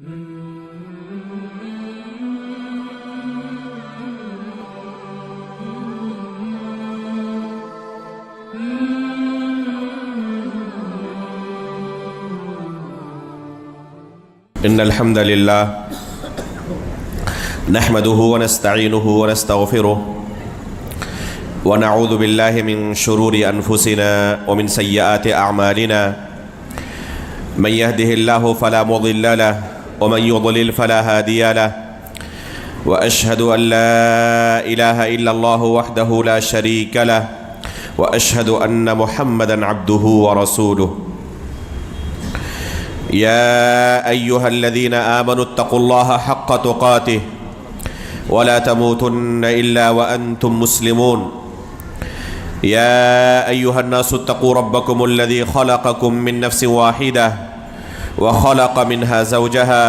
إن الحمد لله نحمده ونستعينه ونستغفره ونعوذ بالله من شرور أنفسنا ومن سيئات أعمالنا من يهده الله فلا مضل له ومن يضلل فلا هادي له وأشهد أن لا إله إلا الله وحده لا شريك له وأشهد أن محمدا عبده ورسوله يا أيها الذين آمنوا اتقوا الله حق تقاته ولا تموتن إلا وأنتم مسلمون يا أيها الناس اتقوا ربكم الذي خلقكم من نفس واحدة وخلق منها زوجها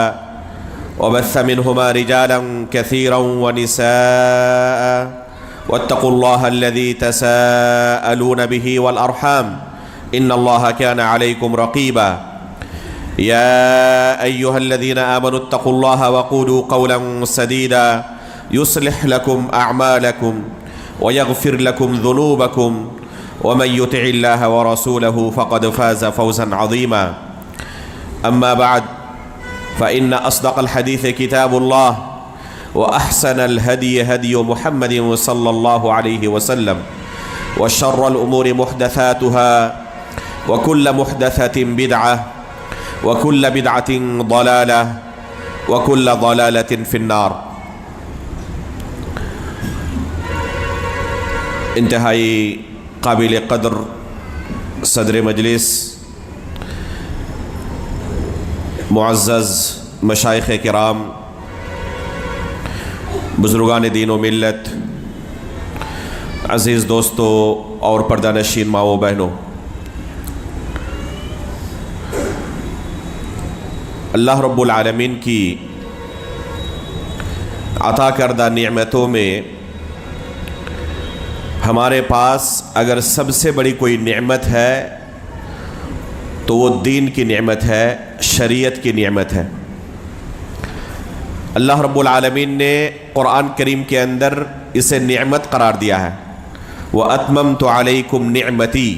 وبث منهما رجالا كثيرا ونساء واتقوا الله الذي تساءلون به والأرحام إن الله كان عليكم رقيبا يا أيها الذين آمنوا اتقوا الله وقولوا قولا سديدا يصلح لكم أعمالكم ويغفر لكم ذنوبكم ومن يطع الله ورسوله فقد فاز فوزا عظيما أما بعد فإن أصدق الحديث كتاب الله وأحسن الهدي هدي محمد صلى الله عليه وسلم وشر الأمور محدثاتها وكل محدثة بدعة وكل بدعة ضلالة وكل ضلالة في النار. انتہائی قابل قدر صدر مجلس، معزز مشائخ کرام، بزرگان دین و ملت، عزیز دوستو اور پردہ نشین ماں و بہنوں، اللہ رب العالمین کی عطا کردہ نعمتوں میں ہمارے پاس اگر سب سے بڑی کوئی نعمت ہے تو وہ دین کی نعمت ہے، شریعت کی نعمت ہے۔ اللہ رب العالمین نے قرآن کریم کے اندر اسے نعمت قرار دیا ہے، وَأَتْمَمْتُ عَلَيْكُمْ نِعْمَتِي،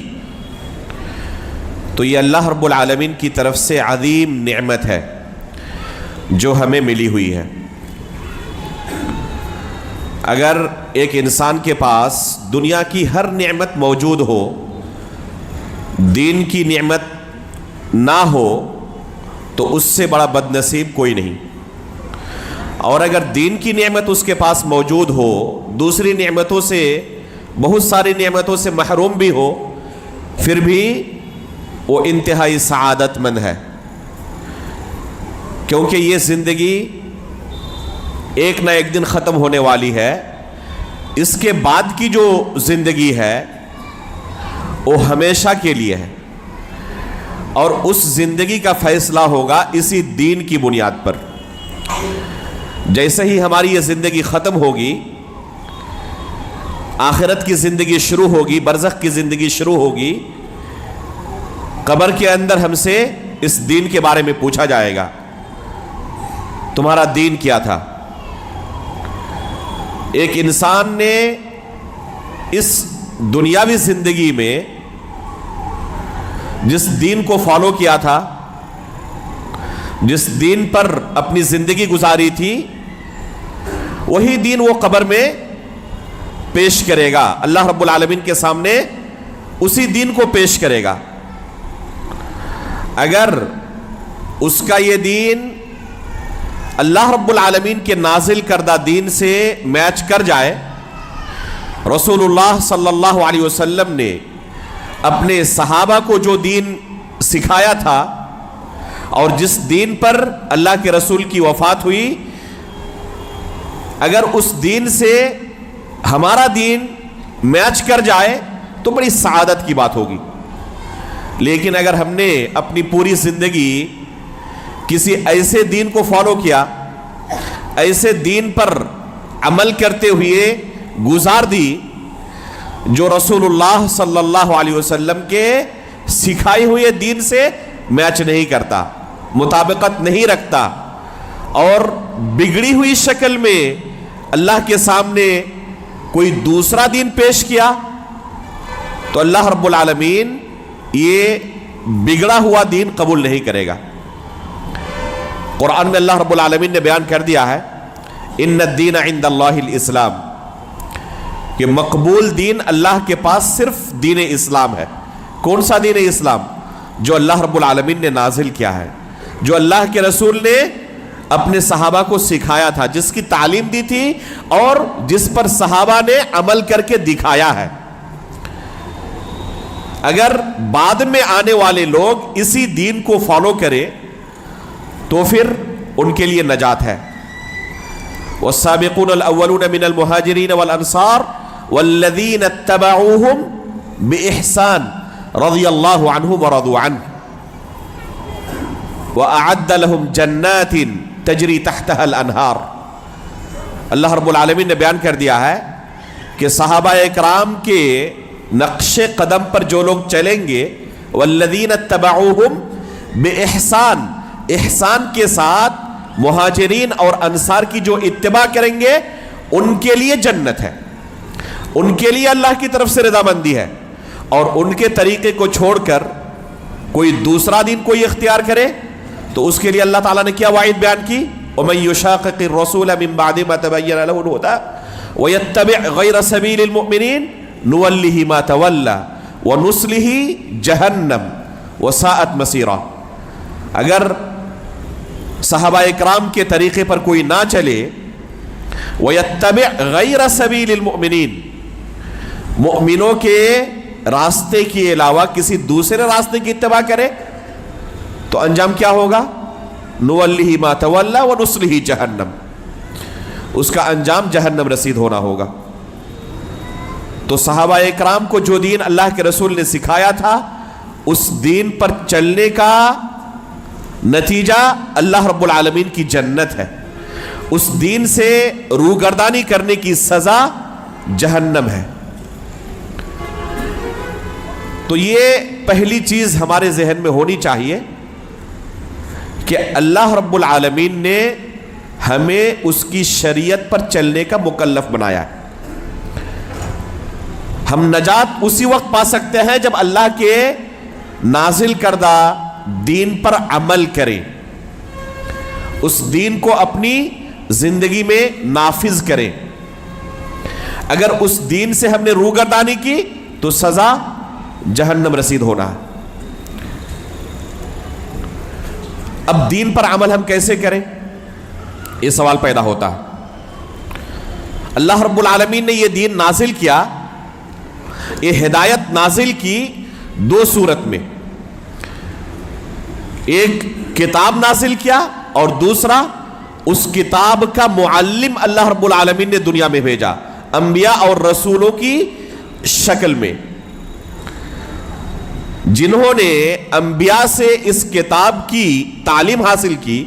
تو یہ اللہ رب العالمین کی طرف سے عظیم نعمت ہے جو ہمیں ملی ہوئی ہے۔ اگر ایک انسان کے پاس دنیا کی ہر نعمت موجود ہو، دین کی نعمت نہ ہو تو اس سے بڑا بد نصیب کوئی نہیں، اور اگر دین کی نعمت اس کے پاس موجود ہو، دوسری نعمتوں سے، بہت ساری نعمتوں سے محروم بھی ہو، پھر بھی وہ انتہائی سعادت مند ہے، کیونکہ یہ زندگی ایک نہ ایک دن ختم ہونے والی ہے۔ اس کے بعد کی جو زندگی ہے وہ ہمیشہ کے لیے ہے، اور اس زندگی کا فیصلہ ہوگا اسی دین کی بنیاد پر۔ جیسے ہی ہماری یہ زندگی ختم ہوگی، آخرت کی زندگی شروع ہوگی، برزخ کی زندگی شروع ہوگی، قبر کے اندر ہم سے اس دین کے بارے میں پوچھا جائے گا، تمہارا دین کیا تھا؟ ایک انسان نے اس دنیاوی زندگی میں جس دین کو فالو کیا تھا، جس دین پر اپنی زندگی گزاری تھی، وہی دین وہ قبر میں پیش کرے گا، اللہ رب العالمین کے سامنے اسی دین کو پیش کرے گا۔ اگر اس کا یہ دین اللہ رب العالمین کے نازل کردہ دین سے میچ کر جائے، رسول اللہ صلی اللہ علیہ وسلم نے اپنے صحابہ کو جو دین سکھایا تھا اور جس دین پر اللہ کے رسول کی وفات ہوئی، اگر اس دین سے ہمارا دین میچ کر جائے تو بڑی سعادت کی بات ہوگی۔ لیکن اگر ہم نے اپنی پوری زندگی کسی ایسے دین کو فالو کیا، ایسے دین پر عمل کرتے ہوئے گزار دی جو رسول اللہ صلی اللہ علیہ وسلم کے سکھائے ہوئے دین سے میچ نہیں کرتا، مطابقت نہیں رکھتا، اور بگڑی ہوئی شکل میں اللہ کے سامنے کوئی دوسرا دین پیش کیا تو اللہ رب العالمین یہ بگڑا ہوا دین قبول نہیں کرے گا۔ قرآن میں اللہ رب العالمین نے بیان کر دیا ہے ان الدین عند اللہ الاسلام، کہ مقبول دین اللہ کے پاس صرف دین اسلام ہے۔ کون سا دین اسلام؟ جو اللہ رب العالمین نے نازل کیا ہے، جو اللہ کے رسول نے اپنے صحابہ کو سکھایا تھا، جس کی تعلیم دی تھی اور جس پر صحابہ نے عمل کر کے دکھایا ہے۔ اگر بعد میں آنے والے لوگ اسی دین کو فالو کریں تو پھر ان کے لیے نجات ہے۔ والسابقون الاولون من المہاجرین والانصار والذین اتبعوہم بإحسان رضی اللہ عنہم ورضوا عنہ وأعد لهم جنات تجری تحتها الانہار۔ اللہ رب العالمین نے بیان کر دیا ہے کہ صحابہ اکرام کے نقش قدم پر جو لوگ چلیں گے، والذین اتبعوہم بإحسان، احسان کے ساتھ مہاجرین اور انصار کی جو اتباع کریں گے ان کے لیے جنت ہے، ان کے لیے اللہ کی طرف سے رضامندی ہے۔ اور ان کے طریقے کو چھوڑ کر کوئی دوسرا دین کوئی اختیار کرے تو اس کے لیے اللہ تعالیٰ نے کیا وعید بیان کی؟ وَمَن يُشَاقِقِ الرَّسُولَ مِن بَعْدِ مَا تَبَيَّنَ لَهُ الْهُدَىٰ وَيَتَّبِعْ غَيْرَ سَبِيلِ الْمُؤْمِنِينَ نُوَلِّهِ مَا تَوَلَّىٰ وَنُصْلِهِ جَهَنَّمَ وَسَاءَتْ مَصِيرًا۔ اگر صحابہ اکرام کے طریقے پر کوئی نہ چلے، وَيَتَّبِعْ غَيْرَ سَبِيلِ الْمُؤْمِنِينَ، مؤمنوں کے راستے کے علاوہ کسی دوسرے راستے کی اتباع کرے تو انجام کیا ہوگا؟ نُوَلِّهِ مَا تَوَلَّىٰ وَنُصْلِهِ جَهَنَّمَ، اس کا انجام جہنم رسید ہونا ہوگا۔ تو صحابہ اکرام کو جو دین اللہ کے رسول نے سکھایا تھا اس دین پر چلنے کا نتیجہ اللہ رب العالمین کی جنت ہے، اس دین سے روگردانی کرنے کی سزا جہنم ہے۔ تو یہ پہلی چیز ہمارے ذہن میں ہونی چاہیے کہ اللہ رب العالمین نے ہمیں اس کی شریعت پر چلنے کا مکلف بنایا ہے۔ ہم نجات اسی وقت پا سکتے ہیں جب اللہ کے نازل کردہ دین پر عمل کریں، اس دین کو اپنی زندگی میں نافذ کریں۔ اگر اس دین سے ہم نے روگردانی کی تو سزا جہنم رسید ہونا ہے۔ اب دین پر عمل ہم کیسے کریں؟ یہ سوال پیدا ہوتا ہے۔ اللہ رب العالمین نے یہ دین نازل کیا، یہ ہدایت نازل کی دو صورت میں، ایک کتاب نازل کیا اور دوسرا اس کتاب کا معلم اللہ رب العالمین نے دنیا میں بھیجا، انبیاء اور رسولوں کی شکل میں، جنہوں نے انبیاء سے اس کتاب کی تعلیم حاصل کی،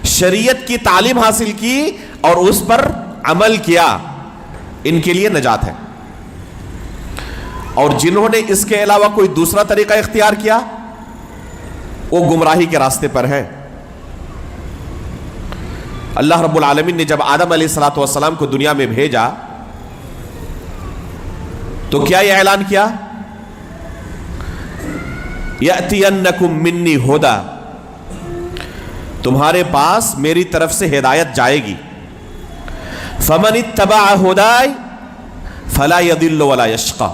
شریعت کی تعلیم حاصل کی اور اس پر عمل کیا، ان کے لیے نجات ہے۔ اور جنہوں نے اس کے علاوہ کوئی دوسرا طریقہ اختیار کیا وہ گمراہی کے راستے پر ہے۔ اللہ رب العالمین نے جب آدم علیہ السلام کو دنیا میں بھیجا تو کیا یہ اعلان کیا؟ یأتینکم منی ہدی، تمہارے پاس میری طرف سے ہدایت جائے گی، فمن اتبع ہدی فلا یضل ولا یشقی،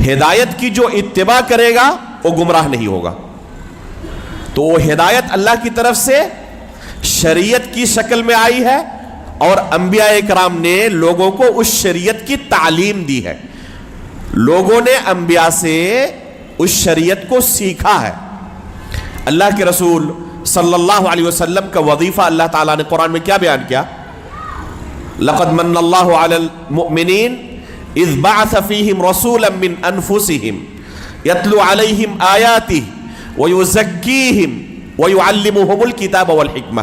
ہدایت کی جو اتباع کرے گا وہ گمراہ نہیں ہوگا۔ تو وہ ہدایت اللہ کی طرف سے شریعت کی شکل میں آئی ہے اور انبیاء کرام نے لوگوں کو اس شریعت کی تعلیم دی ہے، لوگوں نے انبیاء سے اس شریعت کو سیکھا ہے۔ اللہ کے رسول صلی اللہ علیہ وسلم کا وظیفہ اللہ تعالیٰ نے قرآن میں کیا بیان کیا؟ لقد من اللہ علی المؤمنین اذ بعث فیہم رسولا من انفسہم یتلو علیہم آیاتہ ویزکیہم ویعلمہم الکتاب والحکمہ۔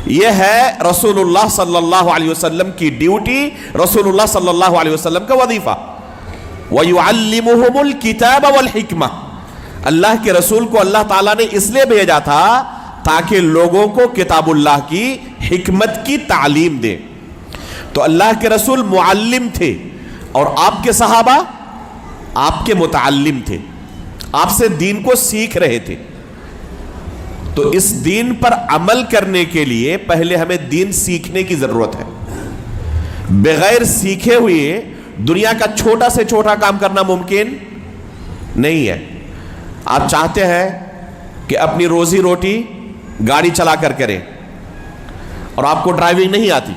یہ ہے رسول اللہ صلی اللہ علیہ وسلم کی ڈیوٹی، رسول اللہ صلی اللہ علیہ وسلم کا وظیفہ۔ وَيُعَلِّمُهُمُ الْكِتَابَ وَالْحِكْمَةِ، اللہ کے رسول کو اللہ تعالیٰ نے اس لیے بھیجا تھا تاکہ لوگوں کو کتاب اللہ کی حکمت کی تعلیم دے۔ تو اللہ کے رسول معلم تھے اور آپ کے صحابہ آپ کے متعلم تھے، آپ سے دین کو سیکھ رہے تھے۔ تو اس دین پر عمل کرنے کے لیے پہلے ہمیں دین سیکھنے کی ضرورت ہے۔ بغیر سیکھے ہوئے دنیا کا چھوٹا سے چھوٹا کام کرنا ممکن نہیں ہے۔ آپ چاہتے ہیں کہ اپنی روزی روٹی گاڑی چلا کر کریں اور آپ کو ڈرائیونگ نہیں آتی،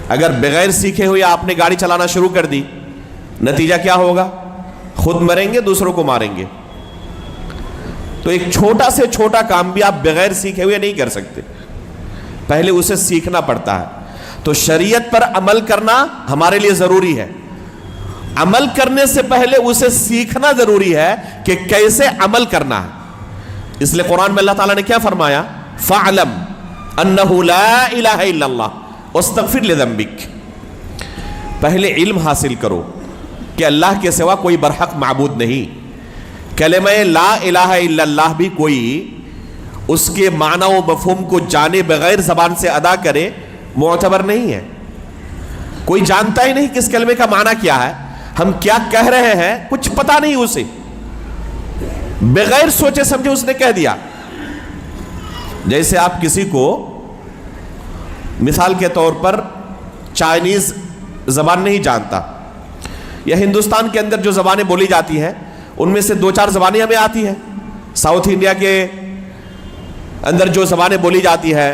اگر بغیر سیکھے ہوئے آپ نے گاڑی چلانا شروع کر دی، نتیجہ کیا ہوگا؟ خود مریں گے، دوسروں کو ماریں گے۔ تو ایک چھوٹا سے چھوٹا کام بھی آپ بغیر سیکھے ہوئے نہیں کر سکتے، پہلے اسے سیکھنا پڑتا ہے۔ تو شریعت پر عمل کرنا ہمارے لیے ضروری ہے، عمل کرنے سے پہلے اسے سیکھنا ضروری ہے کہ کیسے عمل کرنا ہے۔ اس لیے قرآن میں اللہ تعالیٰ نے کیا فرمایا؟ فَعْلَمْ أَنَّهُ لَا إِلَهَ إِلَّا اللَّهُ وَاسْتَغْفِرْ لِذَنبِكَ۔ پہلے علم حاصل کرو کہ اللہ کے سوا کوئی برحق معبود نہیں۔ کلمہ لا الہ الا اللہ بھی کوئی اس کے معنی و مفہوم کو جانے بغیر زبان سے ادا کرے معتبر نہیں ہے۔ کوئی جانتا ہی نہیں کہ اس کلمے کا معنی کیا ہے، ہم کیا کہہ رہے ہیں کچھ پتہ نہیں اسے، بغیر سوچے سمجھے اس نے کہہ دیا۔ جیسے آپ کسی کو مثال کے طور پر چائنیز زبان نہیں جانتا، یا ہندوستان کے اندر جو زبانیں بولی جاتی ہیں ان میں سے دو چار زبانیں ہمیں آتی ہیں، ساؤتھ انڈیا کے اندر جو زبانیں بولی جاتی ہے،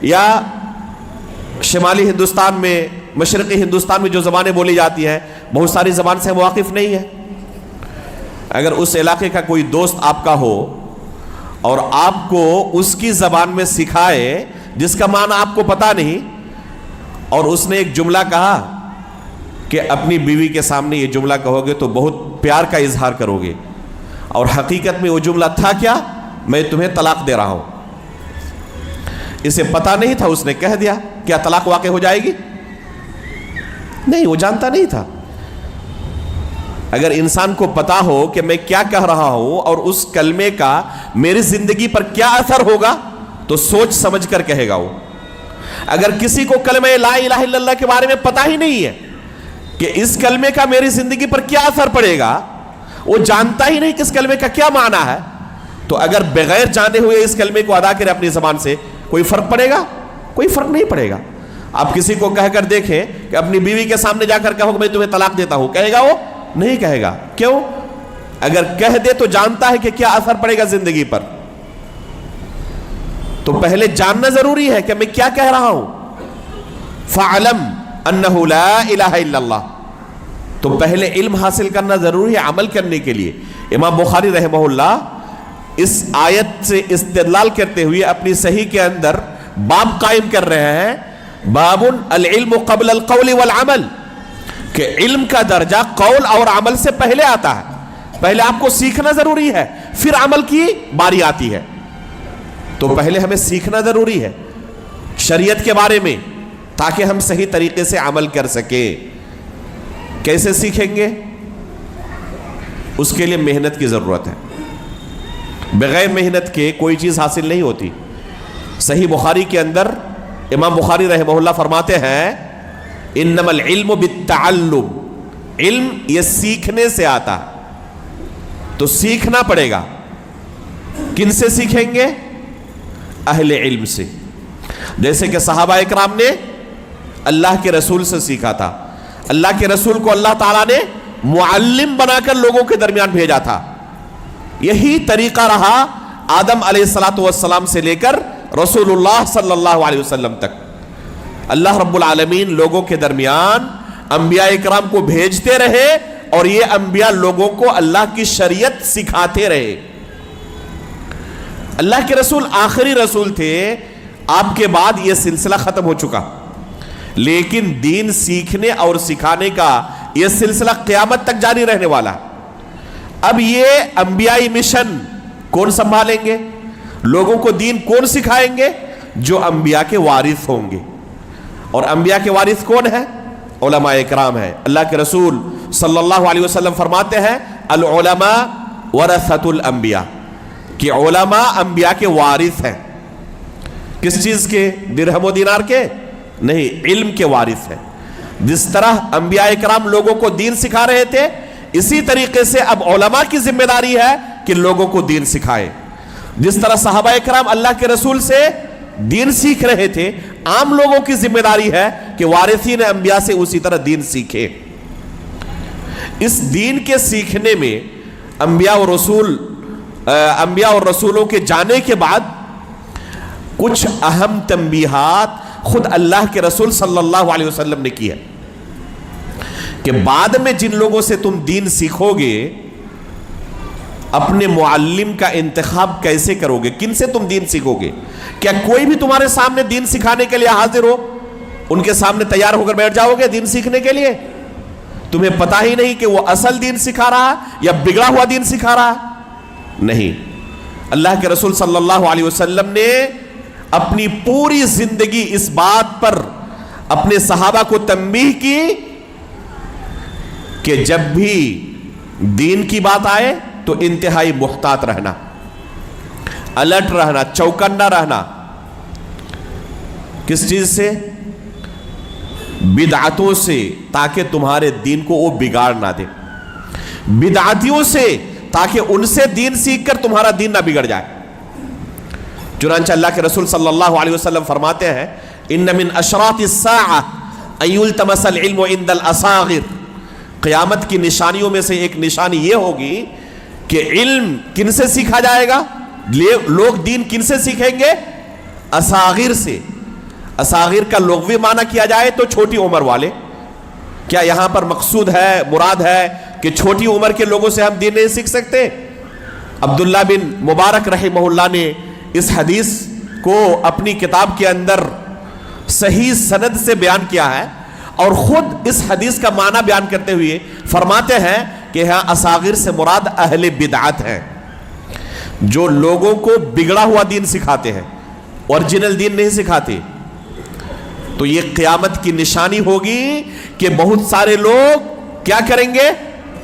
یا شمالی ہندوستان میں، مشرقی ہندوستان میں جو زبانیں بولی جاتی ہیں، بہت ساری زبان سے واقف نہیں ہے۔ اگر اس علاقے کا کوئی دوست آپ کا ہو اور آپ کو اس کی زبان میں سکھائے جس کا معنی آپ کو پتہ نہیں، اور اس نے ایک جملہ کہا کہ اپنی بیوی کے سامنے یہ جملہ کہو گے تو بہت پیار کا اظہار کرو گے، اور حقیقت میں وہ جملہ تھا کیا؟ میں تمہیں طلاق دے رہا ہوں۔ اسے پتہ نہیں تھا، اس نے کہہ دیا، کیا طلاق واقع ہو جائے گی؟ نہیں، وہ جانتا نہیں تھا۔ اگر انسان کو پتا ہو کہ میں کیا کہہ رہا ہوں اور اس کلمے کا میری زندگی پر کیا اثر ہوگا تو سوچ سمجھ کر کہے گا وہ۔ اگر کسی کو کلمہ لا الہ الا اللہ کے بارے میں پتا ہی نہیں ہے کہ اس کلمے کا میری زندگی پر کیا اثر پڑے گا، وہ جانتا ہی نہیں کہ اس کلمے کا کیا معنی ہے، تو اگر بغیر جانے ہوئے اس کلمے کو ادا کرے اپنی زبان سے، کوئی فرق پڑے گا؟ کوئی فرق نہیں پڑے گا۔ آپ کسی کو کہہ کر دیکھیں کہ اپنی بیوی کے سامنے جا کر کہو کہ میں تمہیں طلاق دیتا ہوں، کہے گا وہ؟ نہیں کہے گا۔ کیوں؟ اگر کہہ دے تو جانتا ہے کہ کیا اثر پڑے گا زندگی پر۔ تو پہلے جاننا ضروری ہے کہ میں کیا کہہ رہا ہوں۔ فَعْلَمْ أَنَّهُ لَا إِلَهَ إِلَّا اللَّهُ۔ تو پہلے علم حاصل کرنا ضروری ہے عمل کرنے کے لیے۔ امام بخاری رحمہ اللہ اس آیت سے استدلال کرتے ہوئے اپنی صحیح کے اندر باب قائم کر رہے ہیں، باب العلم قبل القول والعمل، کہ علم کا درجہ قول اور عمل سے پہلے آتا ہے۔ پہلے آپ کو سیکھنا ضروری ہے، پھر عمل کی باری آتی ہے۔ تو پہلے ہمیں سیکھنا ضروری ہے شریعت کے بارے میں، تاکہ ہم صحیح طریقے سے عمل کر سکیں۔ کیسے سیکھیں گے؟ اس کے لیے محنت کی ضرورت ہے، بغیر محنت کے کوئی چیز حاصل نہیں ہوتی۔ صحیح بخاری کے اندر امام بخاری رحمہ اللہ فرماتے ہیں، انما العلم بالتعلم، علم یہ سیکھنے سے آتا ہے، تو سیکھنا پڑے گا۔ کن سے سیکھیں گے؟ اہل علم سے۔ جیسے کہ صحابہ اکرام نے اللہ کے رسول سے سیکھا تھا، اللہ کے رسول کو اللہ تعالیٰ نے معلم بنا کر لوگوں کے درمیان بھیجا تھا۔ یہی طریقہ رہا آدم علیہ السلام سے لے کر رسول اللہ صلی اللہ علیہ وسلم تک۔ اللہ رب العالمین لوگوں کے درمیان انبیاء اکرام کو بھیجتے رہے، اور یہ انبیاء لوگوں کو اللہ کی شریعت سکھاتے رہے۔ اللہ کے رسول آخری رسول تھے، آپ کے بعد یہ سلسلہ ختم ہو چکا، لیکن دین سیکھنے اور سکھانے کا یہ سلسلہ قیامت تک جاری رہنے والا۔ اب یہ انبیائی مشن کون سنبھالیں گے؟ لوگوں کو دین کون سکھائیں گے؟ جو انبیاء کے وارث ہوں گے۔ اور انبیاء کے وارث کون ہیں؟ علماء اکرام ہیں۔ اللہ کے رسول صلی اللہ علیہ وسلم فرماتے ہیں، العلماء ورثۃ الانبیاء، کہ علماء انبیاء کے وارث ہیں. کس چیز کے؟ درہم و دینار کے نہیں، علم کے وارث ہیں. جس طرح انبیاء اکرام لوگوں کو دین سکھا رہے تھے، اسی طریقے سے اب علماء کی ذمہ داری ہے کہ لوگوں کو دین سکھائے. جس طرح صحابہ اکرام اللہ کے رسول سے دین سیکھ رہے تھے، عام لوگوں کی ذمہ داری ہے کہ وارثین انبیاء سے اسی طرح دین سیکھیں. اس دین کے سیکھنے میں انبیاء اور رسولوں کے جانے کے بعد کچھ اہم تنبیہات خود اللہ کے رسول صلی اللہ علیہ وسلم نے کی ہے کہ بعد میں جن لوگوں سے تم دین سیکھو گے، اپنے معلم کا انتخاب کیسے کرو گے؟ کن سے تم دین سیکھو گے؟ کیا کوئی بھی تمہارے سامنے دین سکھانے کے لیے حاضر ہو، ان کے سامنے تیار ہو کر بیٹھ جاؤ گے دین سیکھنے کے لیے؟ تمہیں پتہ ہی نہیں کہ وہ اصل دین سکھا رہا یا بگڑا ہوا دین سکھا رہا؟ نہیں. اللہ کے رسول صلی اللہ علیہ وسلم نے اپنی پوری زندگی اس بات پر اپنے صحابہ کو تنبیہ کی کہ جب بھی دین کی بات آئے تو انتہائی محتاط رہنا، الرٹ رہنا، چوکنا رہنا. کس چیز سے؟ بدعتوں سے، تاکہ تمہارے دین کو وہ بگاڑ نہ دے. بدعتیوں سے، تاکہ ان سے دین سیکھ کر تمہارا دین نہ بگڑ جائے. چنانچہ اللہ کے رسول صلی اللہ علیہ وسلم فرماتے ہیں ان من اشراط الساعہ ان یلتمس العلم عند الاصاغر. قیامت کی نشانیوں میں سے ایک نشانی یہ ہوگی کہ علم کن سے سیکھا جائے گا؟ لوگ دین کن سے سیکھیں گے؟ اصاغر سے. اصاغر کا لغوی معنی کیا جائے تو چھوٹی عمر والے. کیا یہاں پر مقصود ہے، مراد ہے کہ چھوٹی عمر کے لوگوں سے ہم دین نہیں سیکھ سکتے؟ عبداللہ بن مبارک رحمہ اللہ نے اس حدیث کو اپنی کتاب کے اندر صحیح سند سے بیان کیا ہے، اور خود اس حدیث کا معنی بیان کرتے ہوئے فرماتے ہیں کہ ہاں اصاغر سے مراد اہل بدعت ہیں، جو لوگوں کو بگڑا ہوا دین سکھاتے ہیں، اوریجنل دین نہیں سکھاتے. تو یہ قیامت کی نشانی ہوگی کہ بہت سارے لوگ کیا کریں گے؟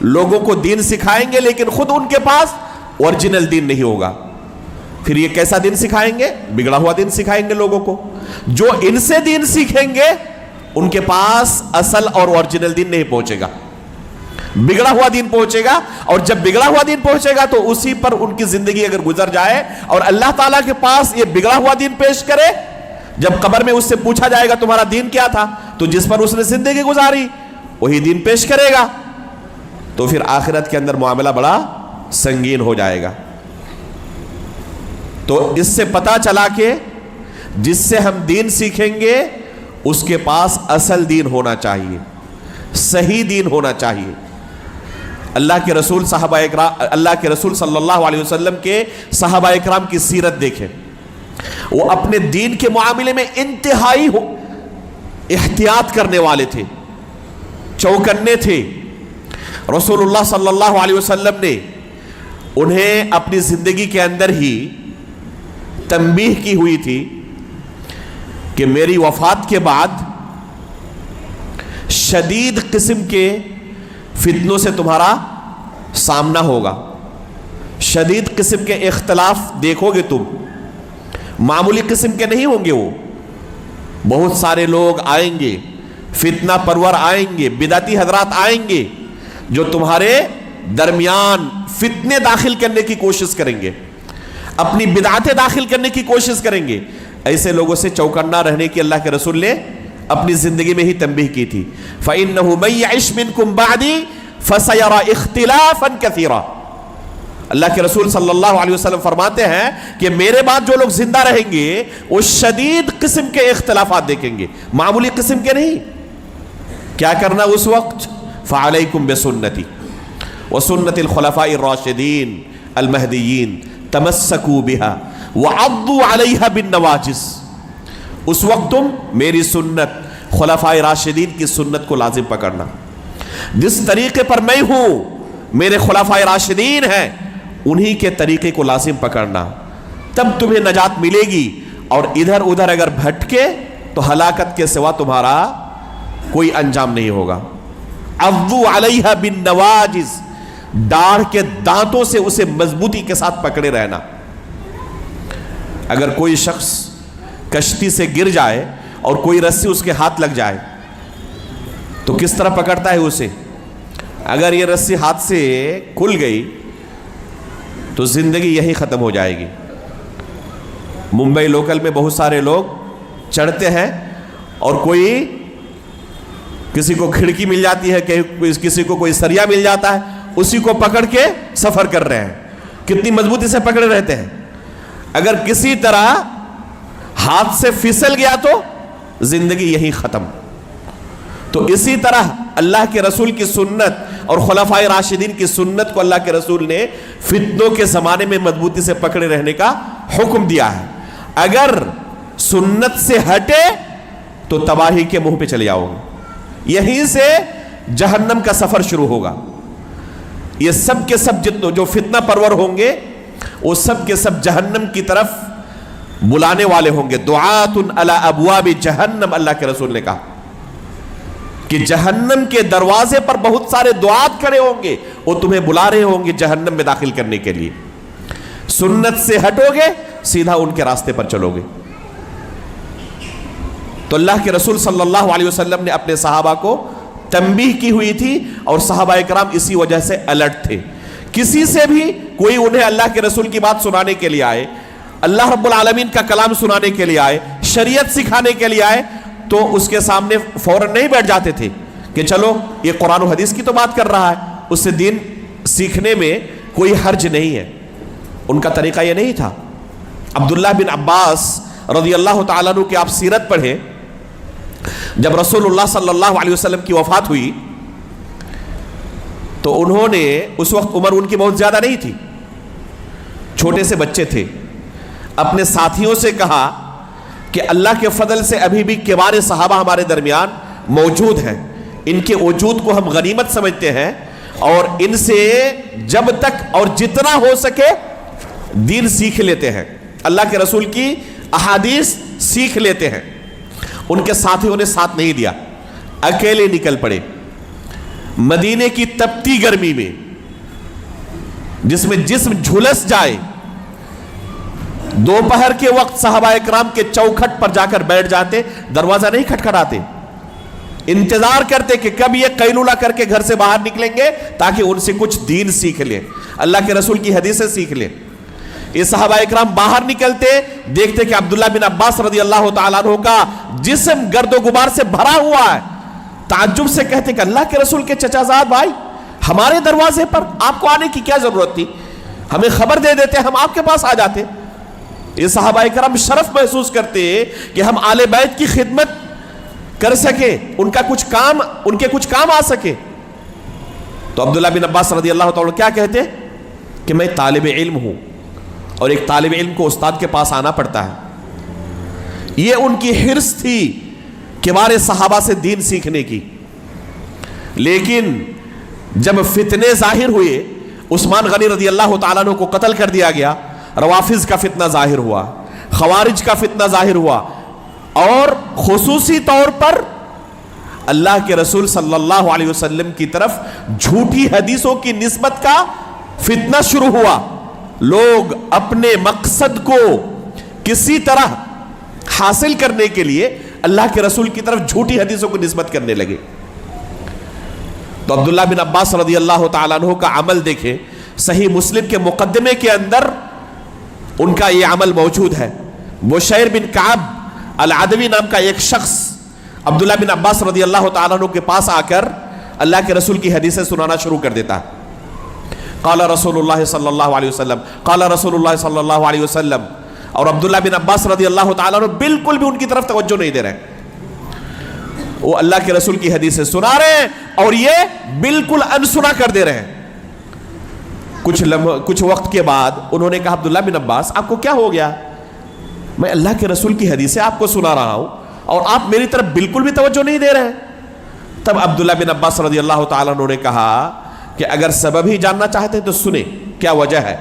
لوگوں کو دین سکھائیں گے، لیکن خود ان کے پاس اوریجنل دین نہیں ہوگا. پھر یہ کیسا دین سکھائیں گے؟ بگڑا ہوا دین سکھائیں گے لوگوں کو. جو ان سے دین سیکھیں گے ان کے پاس اصل اور اوریجنل دین نہیں پہنچے گا، بگڑا ہوا دین پہنچے گا. اور جب بگڑا ہوا دین پہنچے گا تو اسی پر ان کی زندگی اگر گزر جائے اور اللہ تعالیٰ کے پاس یہ بگڑا ہوا دین پیش کرے، جب قبر میں اس سے پوچھا جائے گا تمہارا دین کیا تھا، تو جس پر اس نے زندگی گزاری وہی دین پیش کرے گا. تو پھر آخرت کے اندر معاملہ بڑا سنگین ہو جائے گا. تو اس سے پتا چلا کہ جس سے ہم دین سیکھیں گے اس کے پاس اصل دین ہونا چاہیے، صحیح دین ہونا چاہیے. اللہ کے رسول صلی اللہ علیہ وسلم کے صحابہ اکرام کی سیرت دیکھیں. وہ اپنے دین کے معاملے میں انتہائی احتیاط کرنے والے تھے، چوکنے تھے. رسول اللہ صلی اللہ علیہ وسلم نے انہیں اپنی زندگی کے اندر ہی تنبیہ کی ہوئی تھی کہ میری وفات کے بعد شدید قسم کے فتنوں سے تمہارا سامنا ہوگا، شدید قسم کے اختلاف دیکھو گے تم، معمولی قسم کے نہیں ہوں گے. وہ بہت سارے لوگ آئیں گے، فتنہ پرور آئیں گے، بدعتی حضرات آئیں گے جو تمہارے درمیان فتنے داخل کرنے کی کوشش کریں گے، اپنی بدعتیں داخل کرنے کی کوشش کریں گے. ایسے لوگوں سے چوکنا رہنے کی اللہ کے رسول نے اپنی زندگی میں ہی تنبیہ کی تھی. فَإِنَّهُ مَن يَعِشْ مِنْكُمْ بَعْدِي فَسَيَرَى اخْتِلَافًا كَثِيرًا. اللہ کے رسول صلی اللہ علیہ وسلم فرماتے ہیں کہ میرے بعد جو لوگ زندہ رہیں گے وہ شدید قسم کے اختلافات دیکھیں گے، معمولی قسم کے نہیں. کیا کرنا اس وقت؟ فَعَلَيْكُمْ بِسُنَّتِي وَسُنَّتِ الْخُلَفَاءِ الرَّاشِدِينَ الْمَهْدِيِّينَ تَمَسَّكُوا بِهَا وَعَضُّوا عَلَيْهَا بِالنَّوَاجِذِ. اس وقت تم میری سنت، خلفاء راشدین کی سنت کو لازم پکڑنا. جس طریقے پر میں ہوں میرے خلفاء راشدین ہیں، انہی کے طریقے کو لازم پکڑنا، تب تمہیں نجات ملے گی. اور ادھر ادھر اگر بھٹکے تو ہلاکت کے سوا تمہارا کوئی انجام نہیں ہوگا. عضوا علیہا بالنواجذ، داڑھ کے دانتوں سے اسے مضبوطی کے ساتھ پکڑے رہنا. اگر کوئی شخص کشتی سے گر جائے اور کوئی رسی اس کے ہاتھ لگ جائے تو کس طرح پکڑتا ہے اسے؟ اگر یہ رسی ہاتھ سے کھل گئی تو زندگی یہی ختم ہو جائے گی۔ ممبئی لوکل میں بہت سارے لوگ چڑھتے ہیں اور کوئی کسی کو کھڑکی مل جاتی ہے، کسی کو کوئی سریا مل جاتا ہے، اسی کو پکڑ کے سفر کر رہے ہیں۔ کتنی مضبوطی سے پکڑے رہتے ہیں۔ اگر کسی طرح ہاتھ سے پھسل گیا تو زندگی یہی ختم۔ تو اسی طرح اللہ کے رسول کی سنت اور خلفائے راشدین کی سنت کو اللہ کے رسول نے فتنوں کے زمانے میں مضبوطی سے پکڑے رہنے کا حکم دیا ہے۔ اگر سنت سے ہٹے تو تباہی کے منہ پہ چلے جاؤ گے، یہیں سے جہنم کا سفر شروع ہوگا۔ یہ سب کے سب جو فتنہ پرور ہوں گے وہ سب کے سب جہنم کی طرف بلانے والے ہوں گے۔ دعات علی ابواب جہنم، اللہ کے رسول نے کہا کہ جہنم کے دروازے پر بہت سارے دعات کھڑے ہوں گے، وہ تمہیں بلا رہے ہوں گے جہنم میں داخل کرنے کے لیے۔ سنت سے ہٹو گے سیدھا ان کے راستے پر چلو گے۔ تو اللہ کے رسول صلی اللہ علیہ وسلم نے اپنے صحابہ کو تنبیہ کی ہوئی تھی اور صحابہ کرام اسی وجہ سے الرٹ تھے۔ کسی سے بھی کوئی انہیں اللہ کے رسول کی بات سنانے کے لیے آئے، اللہ رب العالمین کا کلام سنانے کے لیے آئے، شریعت سکھانے کے لیے آئے تو اس کے سامنے فوراً نہیں بیٹھ جاتے تھے کہ چلو یہ قرآن و حدیث کی تو بات کر رہا ہے، اس سے دین سیکھنے میں کوئی حرج نہیں ہے۔ ان کا طریقہ یہ نہیں تھا۔ عبداللہ بن عباس رضی اللہ تعالیٰ عنہ کی آپ سیرت پڑھیں، جب رسول اللہ صلی اللہ علیہ وسلم کی وفات ہوئی تو انہوں نے، اس وقت عمر ان کی بہت زیادہ نہیں تھی، چھوٹے سے بچے تھے، اپنے ساتھیوں سے کہا کہ اللہ کے فضل سے ابھی بھی کبار صحابہ ہمارے درمیان موجود ہیں، ان کے وجود کو ہم غنیمت سمجھتے ہیں اور ان سے جب تک اور جتنا ہو سکے دین سیکھ لیتے ہیں، اللہ کے رسول کی احادیث سیکھ لیتے ہیں۔ ان کے ساتھیوں نے ساتھ نہیں دیا، اکیلے نکل پڑے مدینے کی تپتی گرمی میں جس میں جسم جھلس جائے۔ دوپہر کے وقت صحابہ اکرام کے چوکھٹ پر جا کر بیٹھ جاتے، دروازہ نہیں کھٹکھٹاتے، انتظار کرتے کہ کب یہ قیلولہ کر کے گھر سے باہر نکلیں گے تاکہ ان سے کچھ دین سیکھ لیں، اللہ کے رسول کی حدیثیں سیکھ لیں۔ یہ صحابہ اکرام باہر نکلتے، دیکھتے کہ عبداللہ بن عباس رضی اللہ تعالیٰ عنہ کا جسم گرد و غبار سے بھرا ہوا ہے۔ تعجب سے کہتے کہ اللہ کے رسول کے چچا زاد بھائی، ہمارے دروازے پر آپ کو آنے کی کیا ضرورت تھی؟ ہمیں خبر دے دیتے، ہم آپ کے پاس آ جاتے۔ یہ صحابہ اکرام شرف محسوس کرتے کہ ہم آل بیت کی خدمت کر سکے، ان کے کچھ کام آ سکے۔ تو عبداللہ بن عباس رضی اللہ تعالیٰ کیا کہتے کہ میں طالب علم ہوں اور ایک طالب علم کو استاد کے پاس آنا پڑتا ہے۔ یہ ان کی حرص تھی کبار صحابہ سے دین سیکھنے کی۔ لیکن جب فتنے ظاہر ہوئے، عثمان غنی رضی اللہ تعالیٰ عنہ کو قتل کر دیا گیا، روافظ کا فتنہ ظاہر ہوا، خوارج کا فتنہ ظاہر ہوا، اور خصوصی طور پر اللہ کے رسول صلی اللہ علیہ وسلم کی طرف جھوٹی حدیثوں کی نسبت کا فتنہ شروع ہوا۔ لوگ اپنے مقصد کو کسی طرح حاصل کرنے کے لیے اللہ کے رسول کی طرف جھوٹی حدیثوں کو نسبت کرنے لگے۔ تو عبداللہ بن عباس رضی اللہ تعالیٰ عنہ کا عمل دیکھیں، صحیح مسلم کے مقدمے کے اندر ان کا یہ عمل موجود ہے۔ بشیر بن کعب العدوی نام کا ایک شخص عبداللہ بن عباس رضی اللہ تعالیٰ عنہ کے پاس آ کر اللہ کے رسول کی حدیثیں سنانا شروع کر دیتا ہے۔ قال رسول اللہ صلی اللہ علیہ وسلم، قال رسول اللہ صلی اللہ علیہ وسلم، اور عبداللہ بن عباس رضی اللہ تعالیٰ عنہ بالکل بھی ان کی طرف توجہ نہیں دے رہے، وہ اللہ کے رسول کی حدیثیں سنا رہے ہیں اور یہ بالکل انسنا کر دے رہے ہیں۔ کچھ وقت کے بعد انہوں نے کہا عبداللہ بن عباس آپ کو کیا ہو گیا؟ میں اللہ کے رسول کی حدیثیں آپ کو سنا رہا ہوں اور آپ میری طرف بالکل بھی توجہ نہیں دے رہے ہیں۔ تب عبداللہ بن عباس رضی اللہ تعالیٰ عنہ نے کہا کہ اگر سبب ہی جاننا چاہتے ہیں تو سنیں، کیا وجہ ہے،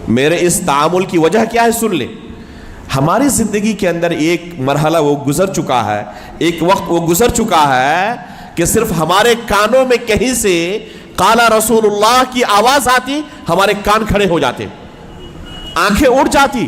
میرے اس تعامل کی وجہ کیا ہے سن لیں۔ ہماری زندگی کے اندر ایک مرحلہ وہ گزر چکا ہے، ایک وقت وہ گزر چکا ہے کہ صرف ہمارے کانوں میں کہیں سے قال رسول اللہ کی آواز آتی، ہمارے کان کھڑے ہو جاتے، آنکھیں اٹھ جاتی،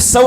100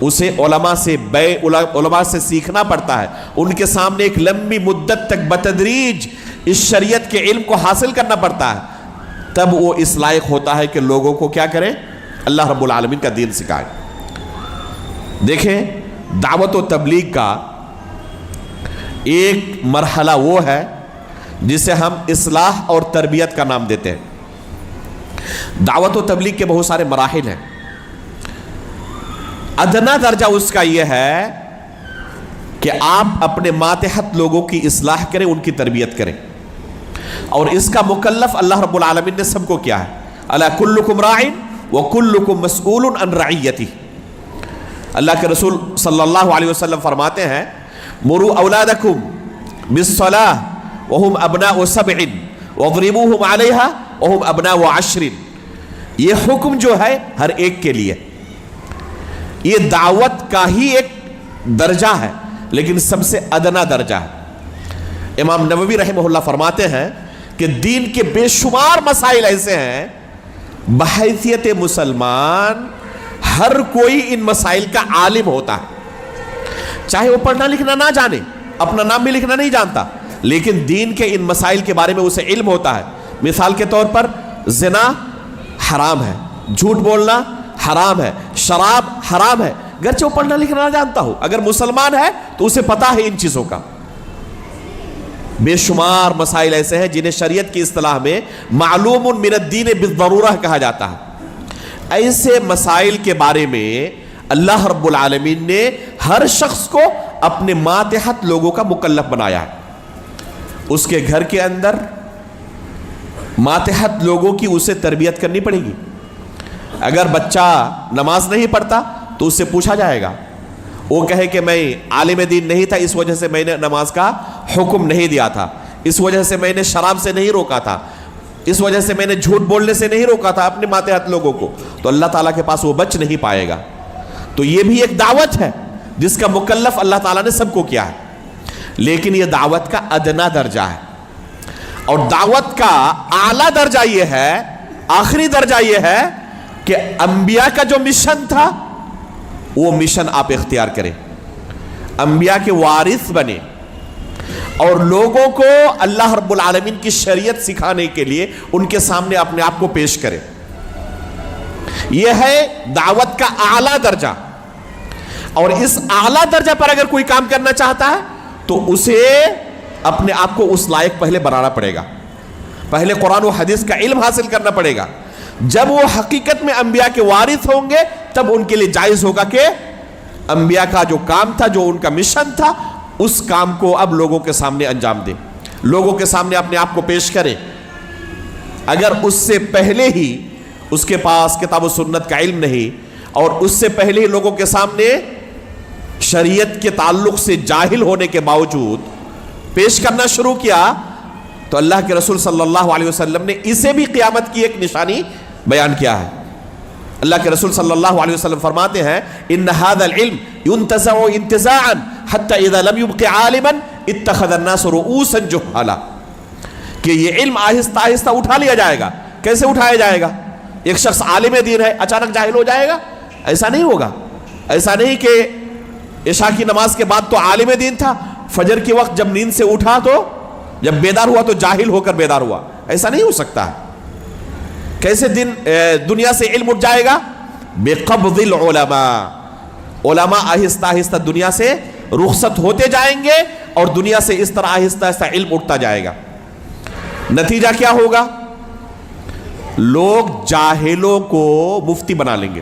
اسے علماء سے سیکھنا پڑتا ہے، ان کے سامنے ایک لمبی مدت تک بتدریج اس شریعت کے علم کو حاصل کرنا پڑتا ہے، تب وہ اس لائق ہوتا ہے کہ لوگوں کو کیا کریں؟ اللہ رب العالمین کا دین سکھائے۔ دیکھیں، دعوت و تبلیغ کا ایک مرحلہ وہ ہے جسے ہم اصلاح اور تربیت کا نام دیتے ہیں۔ دعوت و تبلیغ کے بہت سارے مراحل ہیں۔ ادنا درجہ اس کا یہ ہے کہ آپ اپنے ماتحت لوگوں کی اصلاح کریں، ان کی تربیت کریں، اور اس کا مکلف اللہ رب العالمین نے سب کو کیا ہے۔ الا کلکم راع وکلکم مسئول عن رعیتہ۔ اللہ کے رسول صلی اللہ علیہ وسلم فرماتے ہیں، مروا اولادکم بالصلاۃ وہم ابناء 7 واضربوہم علیہا وہم ابناء 10۔ یہ حکم جو ہے ہر ایک کے لیے، یہ دعوت کا ہی ایک درجہ ہے، لیکن سب سے ادنا درجہ ہے۔ امام نووی رحمہ اللہ فرماتے ہیں کہ دین کے بے شمار مسائل ایسے ہیں، بحیثیت مسلمان ہر کوئی ان مسائل کا عالم ہوتا ہے، چاہے وہ پڑھنا لکھنا نہ جانے، اپنا نام بھی لکھنا نہیں جانتا، لیکن دین کے ان مسائل کے بارے میں اسے علم ہوتا ہے۔ مثال کے طور پر زنا حرام ہے، جھوٹ بولنا حرام ہے، شراب حرام ہے، گرچہ وہ پڑھنا لکھنا نہ جانتا ہو، اگر مسلمان ہے تو اسے پتا ہے ان چیزوں کا۔ بے شمار مسائل ایسے ہیں جنہیں شریعت کی اصطلاح میں معلوم من الدین بالضرورہ کہا جاتا ہے۔ ایسے مسائل کے بارے میں اللہ رب العالمین نے ہر شخص کو اپنے ماتحت لوگوں کا مکلف بنایا ہے۔ اس کے گھر کے اندر ماتحت لوگوں کی اسے تربیت کرنی پڑے گی۔ اگر بچہ نماز نہیں پڑھتا تو اس سے پوچھا جائے گا، وہ کہے کہ میں عالم دین نہیں تھا، اس وجہ سے میں نے نماز کا حکم نہیں دیا تھا، اس وجہ سے میں نے شراب سے نہیں روکا تھا، اس وجہ سے میں نے جھوٹ بولنے سے نہیں روکا تھا اپنے ماتحت لوگوں کو، تو اللہ تعالیٰ کے پاس وہ بچ نہیں پائے گا۔ تو یہ بھی ایک دعوت ہے جس کا مکلف اللہ تعالیٰ نے سب کو کیا ہے، لیکن یہ دعوت کا ادنا درجہ ہے، اور دعوت کا اعلیٰ درجہ یہ ہے، آخری درجہ یہ ہے کہ انبیاء کا جو مشن تھا وہ مشن آپ اختیار کریں، انبیاء کے وارث بنے، اور لوگوں کو اللہ رب العالمین کی شریعت سکھانے کے لیے ان کے سامنے اپنے آپ کو پیش کریں۔ یہ ہے دعوت کا اعلیٰ درجہ، اور اس اعلیٰ درجہ پر اگر کوئی کام کرنا چاہتا ہے تو اسے اپنے آپ کو اس لائق پہلے بنانا پڑے گا، پہلے قرآن و حدیث کا علم حاصل کرنا پڑے گا۔ جب وہ حقیقت میں انبیاء کے وارث ہوں گے تب ان کے لیے جائز ہوگا کہ انبیاء کا جو کام تھا، جو ان کا مشن تھا، اس کام کو اب لوگوں کے سامنے انجام دیں، لوگوں کے سامنے اپنے آپ کو پیش کریں۔ اگر اس سے پہلے ہی اس کے پاس کتاب و سنت کا علم نہیں، اور اس سے پہلے ہی لوگوں کے سامنے شریعت کے تعلق سے جاہل ہونے کے باوجود پیش کرنا شروع کیا، تو اللہ کے رسول صلی اللہ علیہ وسلم نے اسے بھی قیامت کی ایک نشانی بیان کیا ہے۔ اللہ کے رسول صلی اللہ علیہ وسلم فرماتے ہیں، ان هذا العلم ينتزع انتزاعا حتى اذا لم يبق عالما اتخذ الناس رؤوسا جهالا، کہ یہ علم آہستہ آہستہ اٹھا لیا جائے گا۔ کیسے اٹھایا جائے گا؟ ایک شخص عالم دین ہے، اچانک جاہل ہو جائے گا؟ ایسا نہیں ہوگا۔ ایسا نہیں کہ عشاء کی نماز کے بعد تو عالم دین تھا، فجر کے وقت جب نیند سے اٹھا تو جب بیدار ہوا تو جاہل ہو کر بیدار ہوا، ایسا نہیں ہو سکتا ہے۔ کیسے دنیا سے علم اٹھ جائے گا؟ بقبض العلماء، علماء آہستہ آہستہ دنیا سے رخصت ہوتے جائیں گے، اور دنیا سے اس طرح آہستہ آہستہ علم اٹھتا جائے گا۔ نتیجہ کیا ہوگا؟ لوگ جاہلوں کو مفتی بنا لیں گے،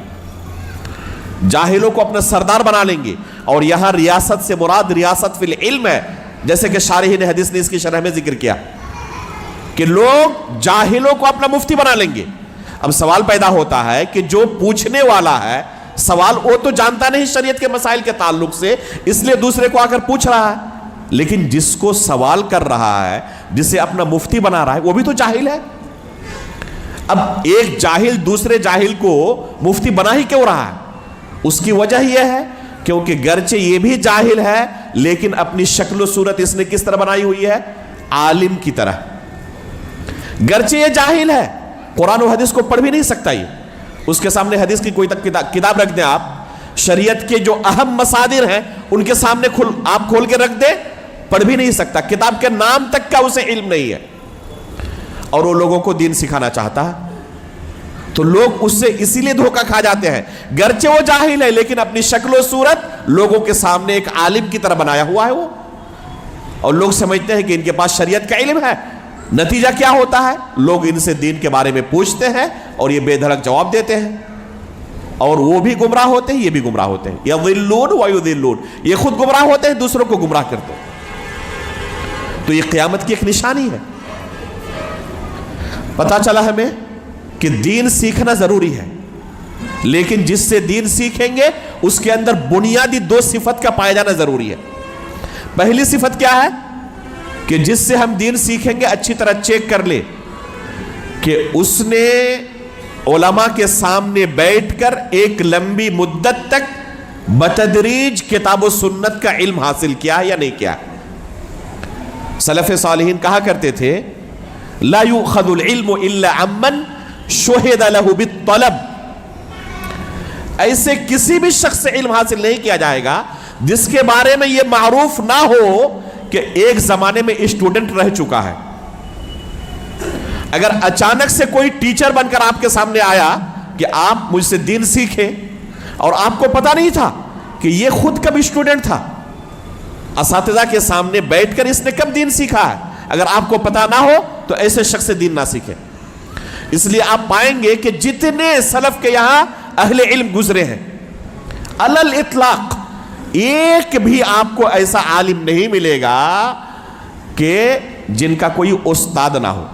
جاہلوں کو اپنا سردار بنا لیں گے، اور یہاں ریاست سے مراد ریاست فی العلم ہے، جیسے کہ شارحین حدیث نے اس کی شرح میں ذکر کیا کہ لوگ جاہلوں کو اپنا مفتی بنا لیں گے۔ اب سوال پیدا ہوتا ہے کہ جو پوچھنے والا ہے سوال، وہ تو جانتا نہیں شریعت کے مسائل کے تعلق سے، اس لیے دوسرے کو آ کر پوچھ رہا ہے، لیکن جس کو سوال کر رہا ہے، جسے اپنا مفتی بنا رہا ہے، وہ بھی تو جاہل ہے۔ اب ایک جاہل دوسرے جاہل کو مفتی بنا ہی کیوں رہا ہے؟ اس کی وجہ یہ ہے کیونکہ گرچہ یہ بھی جاہل ہے، لیکن اپنی شکل و صورت اس نے کس طرح بنائی ہوئی ہے؟ عالم کی طرح۔ گرچہ یہ جاہل ہے، قرآن و حدیث کو پڑھ بھی نہیں سکتا، یہ اس کے سامنے حدیث کی کوئی کتاب رکھ دیں آپ، شریعت کے جو اہم مصادر ہیں ان کے سامنے آپ کھول کے رکھ دے، پڑھ بھی نہیں سکتا، کتاب کے نام تک کا اسے علم نہیں ہے، اور وہ لوگوں کو دین سکھانا چاہتا ہے، تو لوگ اس سے اسی لیے دھوکہ کھا جاتے ہیں، گرچہ وہ جاہل ہے لیکن اپنی شکل و صورت لوگوں کے سامنے ایک عالم کی طرح بنایا ہوا ہے وہ، اور لوگ سمجھتے ہیں کہ ان کے پاس شریعت کا علم ہے۔ نتیجہ کیا ہوتا ہے؟ لوگ ان سے دین کے بارے میں پوچھتے ہیں اور یہ بے دھڑک جواب دیتے ہیں، اور وہ بھی گمراہ ہوتے ہیں، یہ بھی گمراہ ہوتے ہیں، یضلون ویضلون، یہ خود گمراہ ہوتے ہیں، دوسروں کو گمراہ کرتے ہیں۔ تو یہ قیامت کی ایک نشانی ہے۔ پتا چلا ہمیں کہ دین سیکھنا ضروری ہے، لیکن جس سے دین سیکھیں گے اس کے اندر بنیادی دو صفت کا پایا جانا ضروری ہے۔ پہلی صفت کیا ہے؟ کہ جس سے ہم دین سیکھیں گے اچھی طرح چیک کر لے کہ اس نے علماء کے سامنے بیٹھ کر ایک لمبی مدت تک بتدریج کتاب و سنت کا علم حاصل کیا ہے یا نہیں کیا۔ سلف صالحین کہا کرتے تھے لا یؤخذ العلم الا عمن شہد له بالطلب، ایسے کسی بھی شخص سے علم حاصل نہیں کیا جائے گا جس کے بارے میں یہ معروف نہ ہو کہ ایک زمانے میں اسٹوڈنٹ رہ چکا ہے۔ اگر اچانک سے کوئی ٹیچر بن کر آپ کے سامنے آیا کہ آپ مجھ سے دین سیکھیں، اور آپ کو پتا نہیں تھا کہ یہ خود کب اسٹوڈنٹ تھا، اساتذہ کے سامنے بیٹھ کر اس نے کب دین سیکھا ہے، اگر آپ کو پتا نہ ہو تو ایسے شخص سے دین نہ سیکھے۔ اس لیے آپ پائیں گے کہ جتنے سلف کے یہاں اہل علم گزرے ہیں، علل اطلاق ایک بھی آپ کو ایسا عالم نہیں ملے گا کہ جن کا کوئی استاد نہ ہو،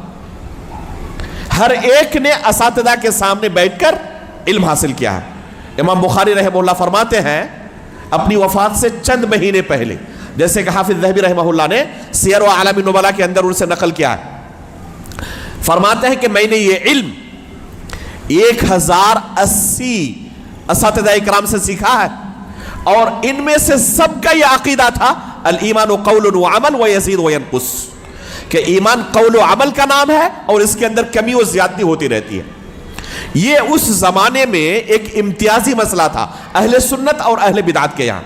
ہر ایک نے اساتذہ کے سامنے بیٹھ کر علم حاصل کیا ہے۔ امام بخاری رحمہ اللہ فرماتے ہیں اپنی وفات سے چند مہینے پہلے، جیسے کہ حافظ ذہبی رحمہ اللہ نے سیر و اعلام النبلاء کے اندر ان سے نقل کیا ہے، فرماتے ہیں کہ میں نے یہ علم 1080 اساتذہ اکرام سے سیکھا ہے، اور ان میں سے سب کا یہ عقیدہ تھا الایمان قول و عمل و یزید و ینقص، کہ ایمان قول و عمل کا نام ہے اور اس کے اندر کمی و زیادتی ہوتی رہتی ہے۔ یہ اس زمانے میں ایک امتیازی مسئلہ تھا اہل سنت اور اہل بدعت کے یہاں۔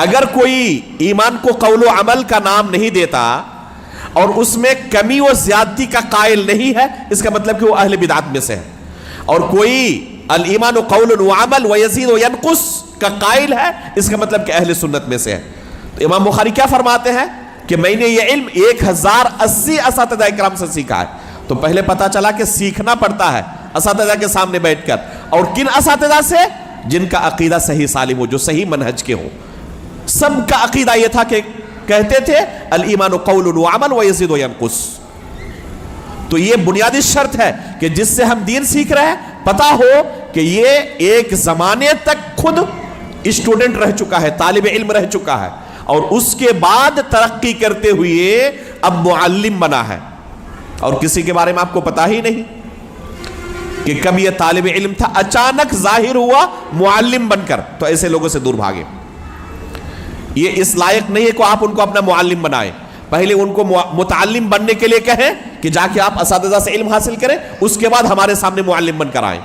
اگر کوئی ایمان کو قول و عمل کا نام نہیں دیتا اور اس میں کمی و زیادتی کا قائل نہیں ہے، اس کا مطلب کہ وہ اہل بدعت میں سے ہے، اور کوئی الایمان قول و عمل و یزید و ینقص کا قائل ہے، اس کا مطلب کہ اہل سنت میں سے ہے۔ تو امام بخاری کیا فرماتے ہیں کہ میں نے یہ علم 1080 اساتذہ اکرام سے سیکھا ہے۔ تو پہلے پتا چلا کہ سیکھنا پڑتا ہے اساتذہ کے سامنے بیٹھ کر، اور کن اساتذہ سے؟ جن کا عقیدہ صحیح سالم ہو، جو صحیح منہج کے ہو۔ سب کا عقیدہ یہ تھا کہ کہتے تھے الایمان قول و عمل و یزید و ینقص۔ تو یہ بنیادی شرط ہے کہ جس سے ہم دین سیکھ رہے ہیں پتا ہو کہ یہ ایک زمانے تک خود اسٹوڈنٹ رہ چکا ہے، طالب علم رہ چکا ہے، اور اس کے بعد ترقی کرتے ہوئے اب معلم بنا ہے، اور کسی کے بارے میں آپ کو پتا ہی نہیں کہ کب یہ طالب علم تھا، اچانک ظاہر ہوا معلم بن کر، تو ایسے لوگوں سے دور بھاگے۔ یہ اس لائق نہیں ہے کہ آپ ان کو اپنا معلم بنائیں، پہلے ان کو متعلم بننے کے لیے کہیں کہ جا کے آپ اساتذہ سے علم حاصل کریں، اس کے بعد ہمارے سامنے معلم بن کر آئیں۔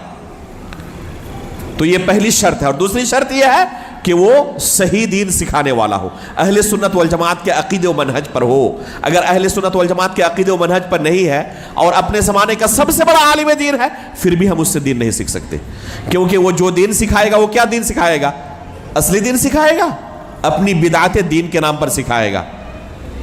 تو یہ پہلی شرط ہے، اور دوسری شرط یہ ہے کہ وہ صحیح دین سکھانے والا ہو، اہل سنت والجماعت کے عقیدے و منہج پر ہو۔ اگر اہل سنت والجماعت کے عقیدے و منہج پر نہیں ہے اور اپنے زمانے کا سب سے بڑا عالم دین ہے، پھر بھی ہم اس سے دین نہیں سیکھ سکتے، کیونکہ وہ جو دین سکھائے گا وہ کیا دین سکھائے گا؟ اصلی دین سکھائے گا، اپنی بدعت دین کے نام پر سکھائے گا۔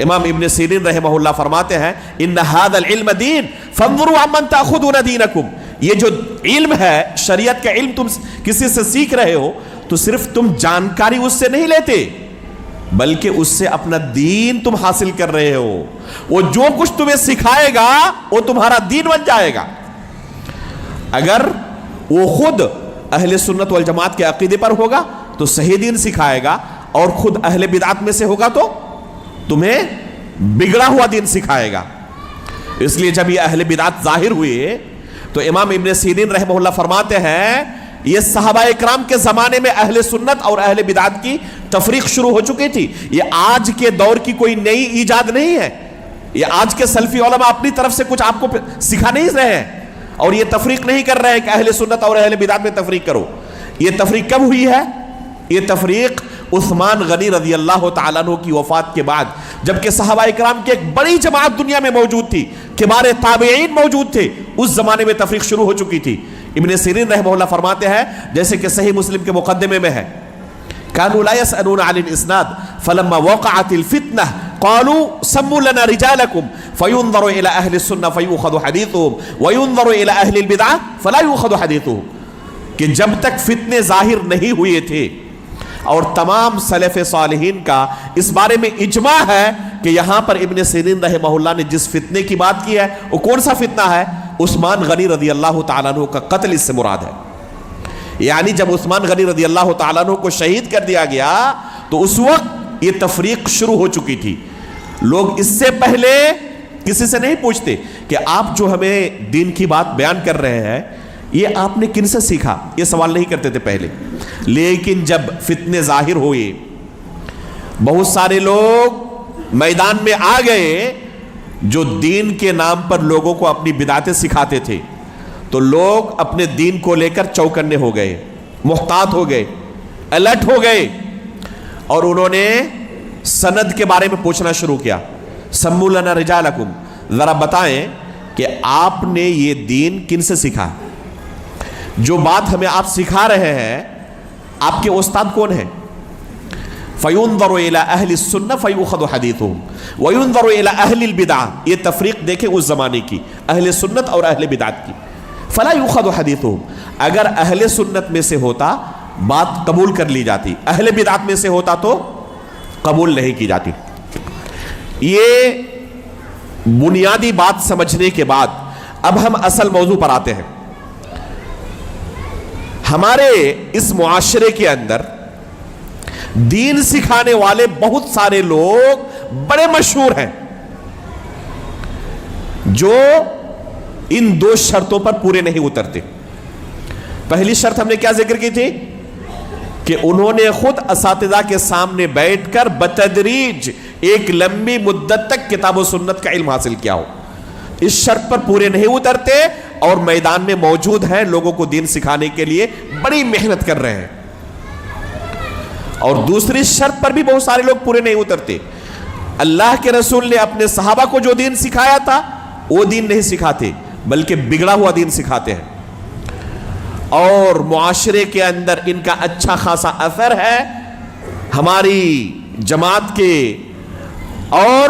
امام ابن سیرین رحمہ اللہ فرماتے ہیں ان ھذا العلم دین فانظروا عمن تاخذون دینکم، یہ جو علم ہے، شریعت کا علم تم کسی سے سیکھ رہے ہو تو صرف تم جانکاری اس سے نہیں لیتے، بلکہ اس سے اپنا دین تم حاصل کر رہے ہو۔ وہ جو کچھ تمہیں سکھائے گا وہ تمہارا دین بن جائے گا۔ اگر وہ خود اہل سنت والجماعت کے عقیدے پر ہوگا تو صحیح دین سکھائے گا، اور خود اہل بدعت میں سے ہوگا تو تمہیں بگڑا ہوا دین سکھائے گا۔ اس لیے جب یہ اہل بدعت ظاہر ہوئے تو امام ابن سیرین رحمہ اللہ فرماتے ہیں یہ صحابہ اکرام کے زمانے میں اہل سنت اور اہل بدعت کی تفریق شروع ہو چکی تھی۔ یہ آج کے دور کی کوئی نئی ایجاد نہیں ہے، یہ آج کے سلفی علماء اپنی طرف سے کچھ آپ کو سکھا نہیں رہے ہیں، اور یہ تفریق نہیں کر رہے ہیں کہ اہل سنت اور اہل بدعت میں تفریق کرو۔ یہ تفریق کب ہوئی ہے؟ یہ تفریق عثمان غنی رضی اللہ تعالیٰ عنہ کی وفات کے بعد، جبکہ صحابہ اکرام کی ایک بڑی جماعت دنیا میں موجود تھی، کبار تابعین موجود تھے، اس زمانے میں تفریق شروع ہو چکی تھی۔ ابن سیرین رحمہ اللہ فرماتے ہیں، جیسے کہ صحیح مسلم کے مقدمے میں ہے، كانوا لا يسألون عن الإسناد فلما وقعت الفتنة قالوا سموا لنا رجالكم فينظر إلى أهل السنة فيؤخذ حديثهم وينظر إلى أهل البدعة فلا يؤخذ حديثهم، کہ جب تک فتنے ظاہر نہیں ہوئے تھے، اور تمام سلف صالحین کا اس بارے میں اجماع ہے کہ یہاں پر ابن سیرین رحمہ اللہ نے جس فتنے کی بات کی ہے وہ کون سا فتنہ ہے؟ عثمان غنی رضی اللہ تعالیٰ عنہ کا قتل اس سے مراد ہے۔ یعنی جب عثمان غنی رضی اللہ تعالیٰ عنہ کو شہید کر دیا گیا تو اس وقت یہ تفریق شروع ہو چکی تھی۔ لوگ اس سے پہلے کسی سے نہیں پوچھتے کہ آپ جو ہمیں دین کی بات بیان کر رہے ہیں یہ آپ نے کن سے سیکھا، یہ سوال نہیں کرتے تھے پہلے۔ لیکن جب فتنے ظاہر ہوئے، بہت سارے لوگ میدان میں آ گئے جو دین کے نام پر لوگوں کو اپنی بدعتیں سکھاتے تھے، تو لوگ اپنے دین کو لے کر چوکنے ہو گئے، محتاط ہو گئے، الرٹ ہو گئے، اور انہوں نے سند کے بارے میں پوچھنا شروع کیا۔ سموا لنا رجالکم، ذرا بتائیں کہ آپ نے یہ دین کن سے سیکھا؟ جو بات ہمیں آپ سکھا رہے ہیں آپ کے استاد کون ہیں؟ فَيُنظَرُ إِلَىٰ أَهْلِ السُّنَّةِ فَيُؤْخَذُ حَدِيثُهُمْ وَيُنظَرُ إِلَىٰ أَهْلِ الْبِدْعَةِ۔ یہ تفریق دیکھیں اس زمانے کی، اہل سنت اور اہل بدعت کی۔ فَلَا يُؤْخَذُ حَدِيثُهُمْ، اگر اہل سنت میں سے ہوتا بات قبول کر لی جاتی، اہل بدعت میں سے ہوتا تو قبول نہیں کی جاتی۔ یہ بنیادی بات سمجھنے کے بعد اب ہم اصل موضوع پر آتے ہیں۔ ہمارے اس معاشرے کے اندر دین سکھانے والے بہت سارے لوگ بڑے مشہور ہیں جو ان دو شرطوں پر پورے نہیں اترتے۔ پہلی شرط ہم نے کیا ذکر کی تھی کہ انہوں نے خود اساتذہ کے سامنے بیٹھ کر بتدریج ایک لمبی مدت تک کتاب و سنت کا علم حاصل کیا ہو۔ اس شرط پر پورے نہیں اترتے اور میدان میں موجود ہیں، لوگوں کو دین سکھانے کے لیے بڑی محنت کر رہے ہیں۔ اور دوسری شرط پر بھی بہت سارے لوگ پورے نہیں اترتے۔ اللہ کے رسول نے اپنے صحابہ کو جو دین سکھایا تھا وہ دین نہیں سکھاتے، بلکہ بگڑا ہوا دین سکھاتے ہیں، اور معاشرے کے اندر ان کا اچھا خاصا اثر ہے۔ ہماری جماعت کے اور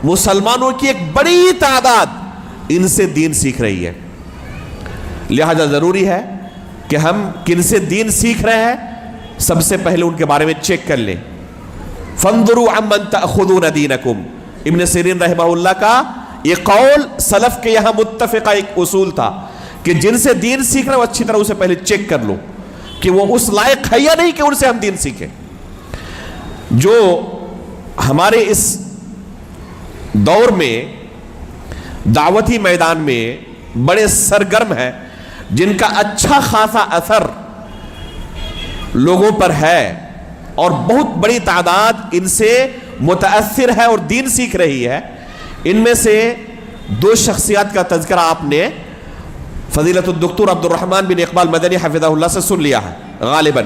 مسلمانوں کی ایک بڑی تعداد ان سے دین سیکھ رہی ہے۔ لہذا ضروری ہے کہ ہم کن سے دین سیکھ رہے ہیں سب سے پہلے ان کے بارے میں چیک کر لیں۔ فانظروا عمن تأخذون دینکم، ابن سیرین رحمہ اللہ کا یہ قول سلف کے یہاں متفقہ ایک اصول تھا کہ جن سے دین سیکھ رہے وہ اچھی طرح اسے پہلے چیک کر لو کہ وہ اس لائق ہے یا نہیں کہ ان سے ہم دین سیکھیں۔ جو ہمارے اس دور میں دعوتی میدان میں بڑے سرگرم ہیں، جن کا اچھا خاصا اثر لوگوں پر ہے اور بہت بڑی تعداد ان سے متاثر ہے اور دین سیکھ رہی ہے، ان میں سے دو شخصیات کا تذکرہ آپ نے فضیلت الدکتور عبد الرحمن بن اقبال مدنی حفظہ اللہ سے سن لیا ہے غالباً۔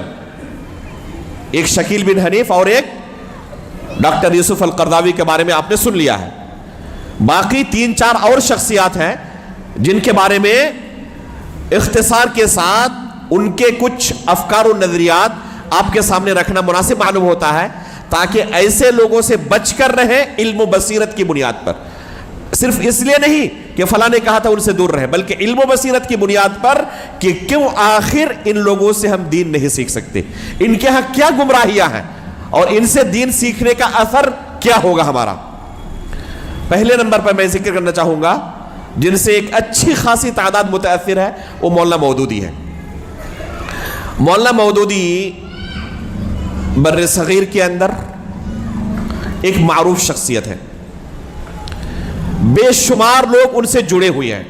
ایک شکیل بن حنیف اور ایک ڈاکٹر یوسف القرضاوی کے بارے میں آپ نے سن لیا ہے۔ باقی 3-4 اور شخصیات ہیں جن کے بارے میں اختصار کے ساتھ ان کے کچھ افکار و نظریات آپ کے سامنے رکھنا مناسب معلوم ہوتا ہے، تاکہ ایسے لوگوں سے بچ کر رہیں علم و بصیرت کی بنیاد پر۔ صرف اس لیے نہیں کہ فلاں نے کہا تھا ان سے دور رہے، بلکہ علم و بصیرت کی بنیاد پر کہ کیوں آخر ان لوگوں سے ہم دین نہیں سیکھ سکتے، ان کے ہاں کیا گمراہیاں ہیں اور ان سے دین سیکھنے کا اثر کیا ہوگا ہمارا۔ پہلے نمبر پر میں ذکر کرنا چاہوں گا جن سے ایک اچھی خاصی تعداد متاثر ہے، وہ مولانا مودودی ہے۔ مولانا مودودی بر صغیر کے اندر ایک معروف شخصیت ہے، بے شمار لوگ ان سے جڑے ہوئے ہیں،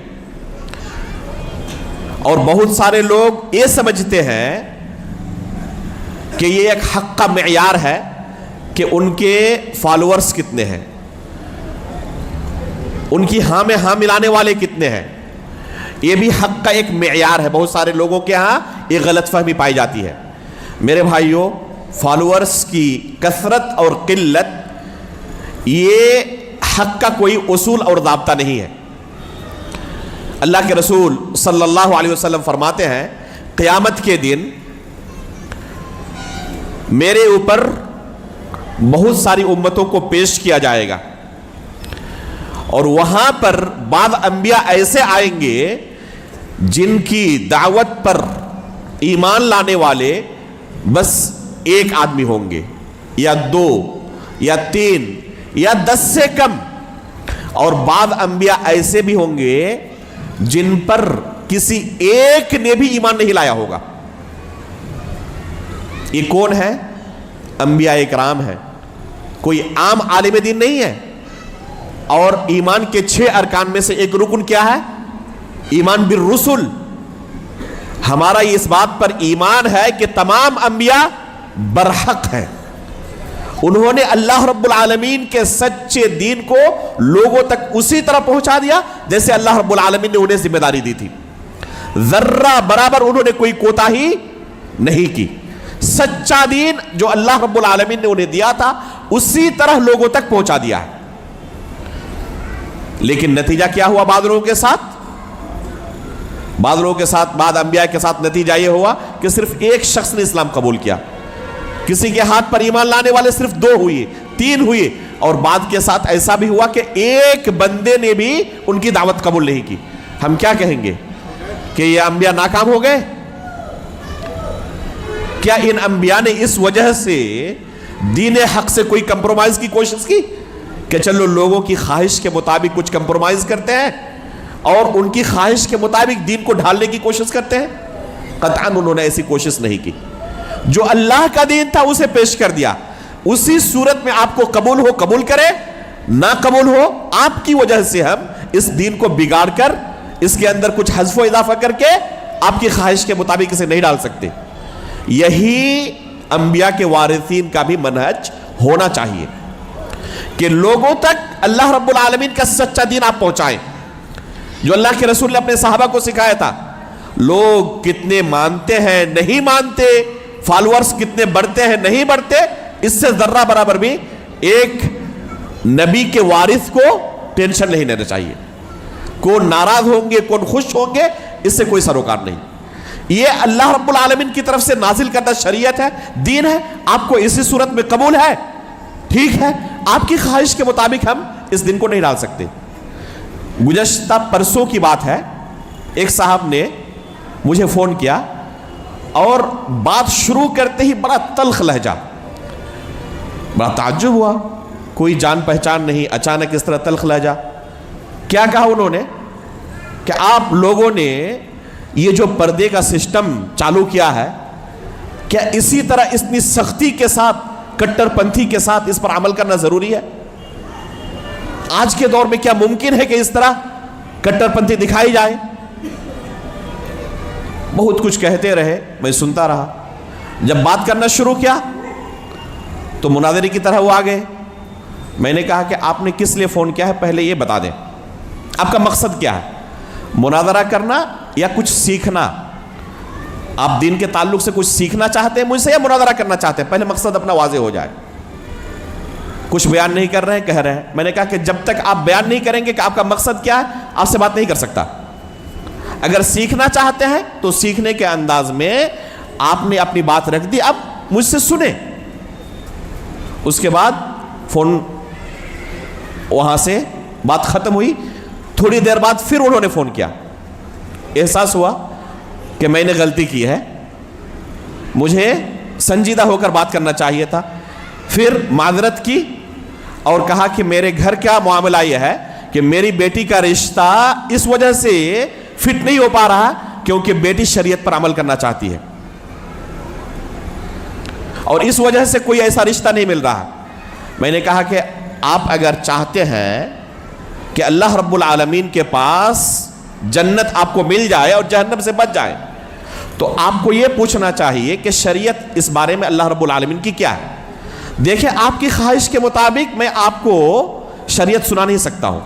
اور بہت سارے لوگ یہ سمجھتے ہیں کہ یہ ایک حق کا معیار ہے کہ ان کے فالوورز کتنے ہیں، ان کی ہاں میں ہاں ملانے والے کتنے ہیں۔ یہ بھی حق کا ایک معیار ہے، بہت سارے لوگوں کے ہاں ایک غلط فہمی پائی جاتی ہے۔ میرے بھائیوں، فالوورز کی کثرت اور قلت یہ حق کا کوئی اصول اور ضابطہ نہیں ہے۔ اللہ کے رسول صلی اللہ علیہ وسلم فرماتے ہیں قیامت کے دن میرے اوپر بہت ساری امتوں کو پیش کیا جائے گا، اور وہاں پر بعض انبیاء ایسے آئیں گے جن کی دعوت پر ایمان لانے والے بس ایک آدمی ہوں گے، یا 2 یا 3 یا 10 سے کم، اور بعض انبیاء ایسے بھی ہوں گے جن پر کسی ایک نے بھی ایمان نہیں لایا ہوگا۔ یہ کون ہے؟ انبیاء اکرام ہیں، کوئی عام عالم دین نہیں ہے۔ اور ایمان کے 6 ارکان میں سے ایک رکن کیا ہے؟ ایمان بالرسل۔ ہمارا اس بات پر ایمان ہے کہ تمام انبیاء برحق ہیں، انہوں نے اللہ رب العالمین کے سچے دین کو لوگوں تک اسی طرح پہنچا دیا جیسے اللہ رب العالمین نے انہیں ذمہ داری دی تھی۔ ذرہ برابر انہوں نے کوئی کوتاہی نہیں کی۔ سچا دین جو اللہ رب العالمین نے انہیں دیا تھا اسی طرح لوگوں تک پہنچا دیا ہے۔ لیکن نتیجہ کیا ہوا بعض لوگوں کے ساتھ؟ بعض لوگوں کے ساتھ، بعض انبیاء کے ساتھ نتیجہ یہ ہوا کہ صرف ایک شخص نے اسلام قبول کیا، کسی کے ہاتھ پر ایمان لانے والے صرف 2 ہوئے، 3 ہوئے، اور بعض کے ساتھ ایسا بھی ہوا کہ ایک بندے نے بھی ان کی دعوت قبول نہیں کی۔ ہم کیا کہیں گے کہ یہ انبیاء ناکام ہو گئے؟ کیا ان انبیاء نے اس وجہ سے دین حق سے کوئی کمپرومائز کی کوشش کی کہ چلو لوگوں کی خواہش کے مطابق کچھ کمپرومائز کرتے ہیں اور ان کی خواہش کے مطابق دین کو ڈھالنے کی کوشش کرتے ہیں؟ قطعاً انہوں نے ایسی کوشش نہیں کی۔ جو اللہ کا دین تھا اسے پیش کر دیا، اسی صورت میں آپ کو قبول ہو قبول کرے، نہ قبول ہو آپ کی وجہ سے ہم اس دین کو بگاڑ کر اس کے اندر کچھ حذف و اضافہ کر کے آپ کی خواہش کے مطابق اسے نہیں ڈال سکتے۔ یہی انبیاء کے وارثین کا بھی منہج ہونا چاہیے کہ لوگوں تک اللہ رب العالمین کا سچا دین آپ پہنچائیں، جو اللہ کے رسول نے اپنے صحابہ کو سکھایا تھا۔ لوگ کتنے مانتے ہیں نہیں مانتے، فالورز کتنے بڑھتے ہیں نہیں بڑھتے، اس سے ذرہ برابر بھی ایک نبی کے وارث کو ٹینشن نہیں لینا چاہیے۔ کون ناراض ہوں گے کون خوش ہوں گے اس سے کوئی سروکار نہیں۔ یہ اللہ رب العالمین کی طرف سے نازل کردہ شریعت ہے، دین ہے، آپ کو اسی صورت میں قبول ہے، ٹھیک ہے، آپ کی خواہش کے مطابق ہم اس دن کو نہیں ڈال سکتے۔ گزشتہ پرسوں کی بات ہے، ایک صاحب نے مجھے فون کیا اور بات شروع کرتے ہی بڑا تلخ لہجہ، بڑا تعجب ہوا، کوئی جان پہچان نہیں، اچانک اس طرح تلخ لہجہ۔ کیا کہا انہوں نے کہ آپ لوگوں نے یہ جو پردے کا سسٹم چالو کیا ہے، کیا اسی طرح اتنی سختی کے ساتھ، کٹر پنتھی کے ساتھ اس پر عمل کرنا ضروری ہے؟ آج کے دور میں کیا ممکن ہے کہ اس طرح کٹر پنتھی دکھائی جائے؟ بہت کچھ کہتے رہے، میں سنتا رہا۔ جب بات کرنا شروع کیا تو مناظرے کی طرح وہ آ گئے۔ میں نے کہا کہ آپ نے کس لیے فون کیا ہے پہلے یہ بتا دیں، آپ کا مقصد کیا ہے؟ مناظرہ کرنا یا کچھ سیکھنا؟ آپ دین کے تعلق سے کچھ سیکھنا چاہتے ہیں مجھ سے یا مناظرہ کرنا چاہتے ہیں؟ پہلے مقصد اپنا واضح ہو جائے۔ کچھ بیان نہیں کر رہے ہیں، کہہ رہے ہیں۔ میں نے کہا کہ جب تک آپ بیان نہیں کریں گے کہ آپ کا مقصد کیا ہے، آپ سے بات نہیں کر سکتا۔ اگر سیکھنا چاہتے ہیں تو سیکھنے کے انداز میں آپ نے اپنی بات رکھ دی، اب مجھ سے سنیں۔ اس کے بعد فون وہاں سے بات ختم ہوئی۔ تھوڑی دیر بعد پھر انہوں نے فون کیا۔ احساس ہوا کہ میں نے غلطی کی ہے، مجھے سنجیدہ ہو کر بات کرنا چاہیے تھا۔ پھر معذرت کی اور کہا کہ میرے گھر کا معاملہ یہ ہے کہ میری بیٹی کا رشتہ اس وجہ سے فٹ نہیں ہو پا رہا کیونکہ بیٹی شریعت پر عمل کرنا چاہتی ہے، اور اس وجہ سے کوئی ایسا رشتہ نہیں مل رہا۔ میں نے کہا کہ آپ اگر چاہتے ہیں کہ اللہ رب العالمین کے پاس جنت آپ کو مل جائے اور جہنم سے بچ جائے تو آپ کو یہ پوچھنا چاہیے کہ شریعت اس بارے میں اللہ رب العالمین کی کیا ہے۔ دیکھیں، آپ کی خواہش کے مطابق میں آپ کو شریعت سنا نہیں سکتا ہوں،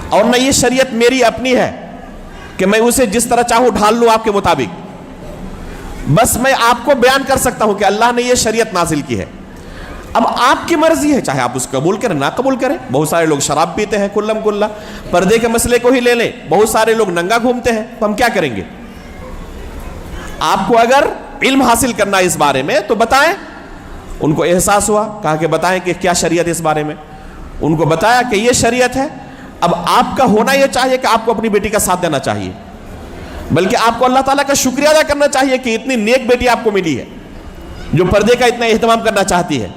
اور نہ یہ شریعت میری اپنی ہے کہ میں اسے جس طرح چاہوں ڈھال لوں آپ کے مطابق۔ بس میں آپ کو بیان کر سکتا ہوں کہ اللہ نے یہ شریعت نازل کی ہے. اب آپ کی مرضی ہے، چاہے آپ اس کو قبول کریں نہ قبول کریں. بہت سارے لوگ شراب پیتے ہیں کلم کلا. پردے کے مسئلے کو ہی لے لیں، بہت سارے لوگ ننگا گھومتے ہیں. تو ہم کیا کریں گے؟ آپ کو اگر علم حاصل کرنا ہے اس بارے میں تو بتائیں. ان کو احساس ہوا، کہا کہ بتائیں کہ کیا شریعت اس بارے میں. ان کو بتایا کہ یہ شریعت ہے. اب آپ کا ہونا یہ چاہیے کہ آپ کو اپنی بیٹی کا ساتھ دینا چاہیے، بلکہ آپ کو اللہ تعالیٰ کا شکریہ ادا کرنا چاہیے کہ اتنی نیک بیٹی آپ کو ملی ہے جو پردے کا اتنا اہتمام کرنا چاہتی ہے.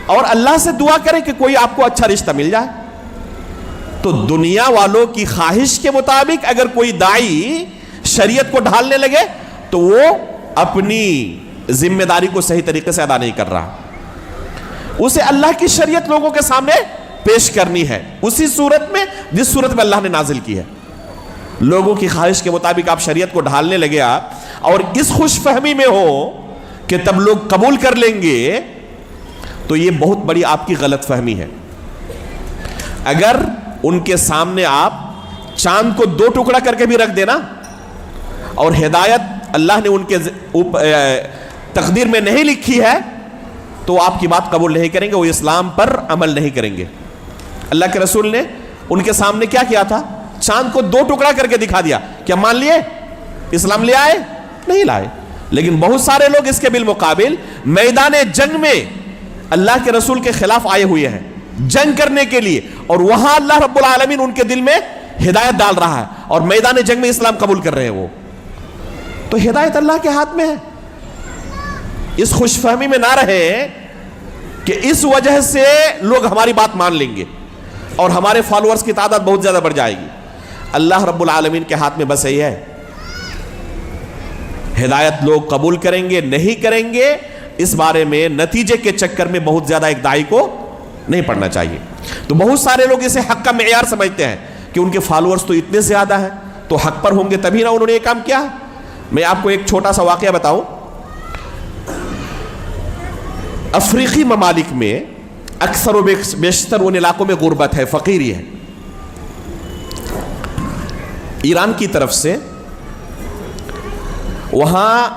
اور اللہ سے دعا کریں کہ کوئی آپ کو اچھا رشتہ مل جائے. تو دنیا والوں کی خواہش کے مطابق اگر کوئی داعی شریعت کو ڈھالنے لگے تو وہ اپنی ذمہ داری کو صحیح طریقے سے ادا نہیں کر رہا. اسے اللہ کی شریعت لوگوں کے سامنے پیش کرنی ہے اسی صورت میں جس صورت میں اللہ نے نازل کی ہے. لوگوں کی خواہش کے مطابق آپ شریعت کو ڈھالنے لگے آپ اور اس خوش فہمی میں ہو کہ تب لوگ قبول کر لیں گے، تو یہ بہت بڑی آپ کی غلط فہمی ہے. اگر ان کے سامنے آپ چاند کو دو ٹکڑا کر کے بھی رکھ دینا اور ہدایت اللہ نے ان کے تقدیر میں نہیں لکھی ہے تو آپ کی بات قبول نہیں کریں گے، وہ اسلام پر عمل نہیں کریں گے. اللہ کے رسول نے ان کے سامنے کیا کیا تھا؟ چاند کو دو ٹکڑا کر کے دکھا دیا. کیا مان لیے؟ اسلام لے آئے؟ نہیں لائے. لیکن بہت سارے لوگ اس کے بالمقابل میدان جنگ میں اللہ کے رسول کے خلاف آئے ہوئے ہیں جنگ کرنے کے لیے، اور وہاں اللہ رب العالمین ان کے دل میں ہدایت ڈال رہا ہے اور میدان جنگ میں اسلام قبول کر رہے ہیں. وہ تو ہدایت اللہ کے ہاتھ میں ہے. اس خوش فہمی میں نہ رہے کہ اس وجہ سے لوگ ہماری بات مان لیں گے اور ہمارے فالوورز کی تعداد بہت زیادہ بڑھ جائے گی. اللہ رب العالمین کے ہاتھ میں بس یہی ہے، ہدایت لوگ قبول کریں گے نہیں کریں گے اس بارے میں نتیجے کے چکر میں بہت زیادہ ایک داعی کو نہیں پڑنا چاہیے. تو بہت سارے لوگ اسے حق کا معیار سمجھتے ہیں کہ ان کے فالوورز تو اتنے زیادہ ہیں تو حق پر ہوں گے تبھی نہ انہوں نے یہ کام کیا. میں آپ کو ایک چھوٹا سا واقعہ بتاؤں. افریقی ممالک میں اکثر و بیشتر ان علاقوں میں غربت ہے، فقیری ہے. ایران کی طرف سے وہاں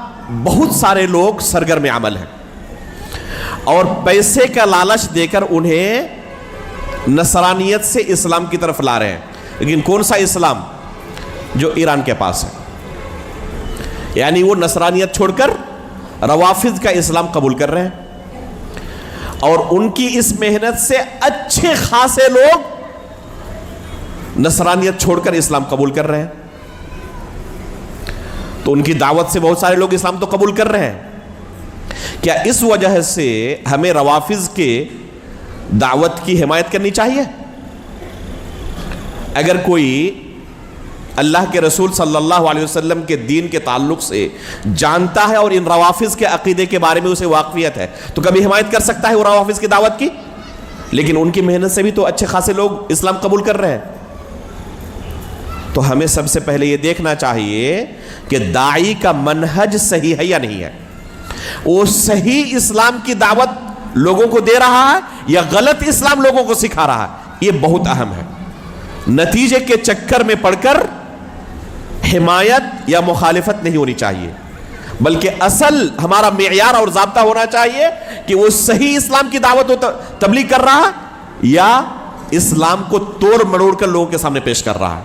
بہت سارے لوگ سرگرم عمل ہیں اور پیسے کا لالچ دے کر انہیں نصرانیت سے اسلام کی طرف لا رہے ہیں. لیکن کون سا اسلام؟ جو ایران کے پاس ہے. یعنی وہ نصرانیت چھوڑ کر روافض کا اسلام قبول کر رہے ہیں اور ان کی اس محنت سے اچھے خاصے لوگ نصرانیت چھوڑ کر اسلام قبول کر رہے ہیں. تو ان کی دعوت سے بہت سارے لوگ اسلام تو قبول کر رہے ہیں. کیا اس وجہ سے ہمیں روافض کے دعوت کی حمایت کرنی چاہیے؟ اگر کوئی اللہ کے رسول صلی اللہ علیہ وسلم کے دین کے تعلق سے جانتا ہے اور ان روافض کے عقیدے کے بارے میں اسے واقفیت ہے تو کبھی حمایت کر سکتا ہے وہ روافض کی دعوت کی؟ لیکن ان کی محنت سے بھی تو اچھے خاصے لوگ اسلام قبول کر رہے ہیں. تو ہمیں سب سے پہلے یہ دیکھنا چاہیے کہ داعی کا منہج صحیح ہے یا نہیں ہے. وہ صحیح اسلام کی دعوت لوگوں کو دے رہا ہے یا غلط اسلام لوگوں کو سکھا رہا ہے. یہ بہت اہم ہے. نتیجے کے چکر میں پڑھ کر حمایت یا مخالفت نہیں ہونی چاہیے، بلکہ اصل ہمارا معیار اور ضابطہ ہونا چاہیے کہ وہ صحیح اسلام کی دعوت و تبلیغ کر رہا ہے یا اسلام کو توڑ مڑوڑ کر لوگوں کے سامنے پیش کر رہا ہے.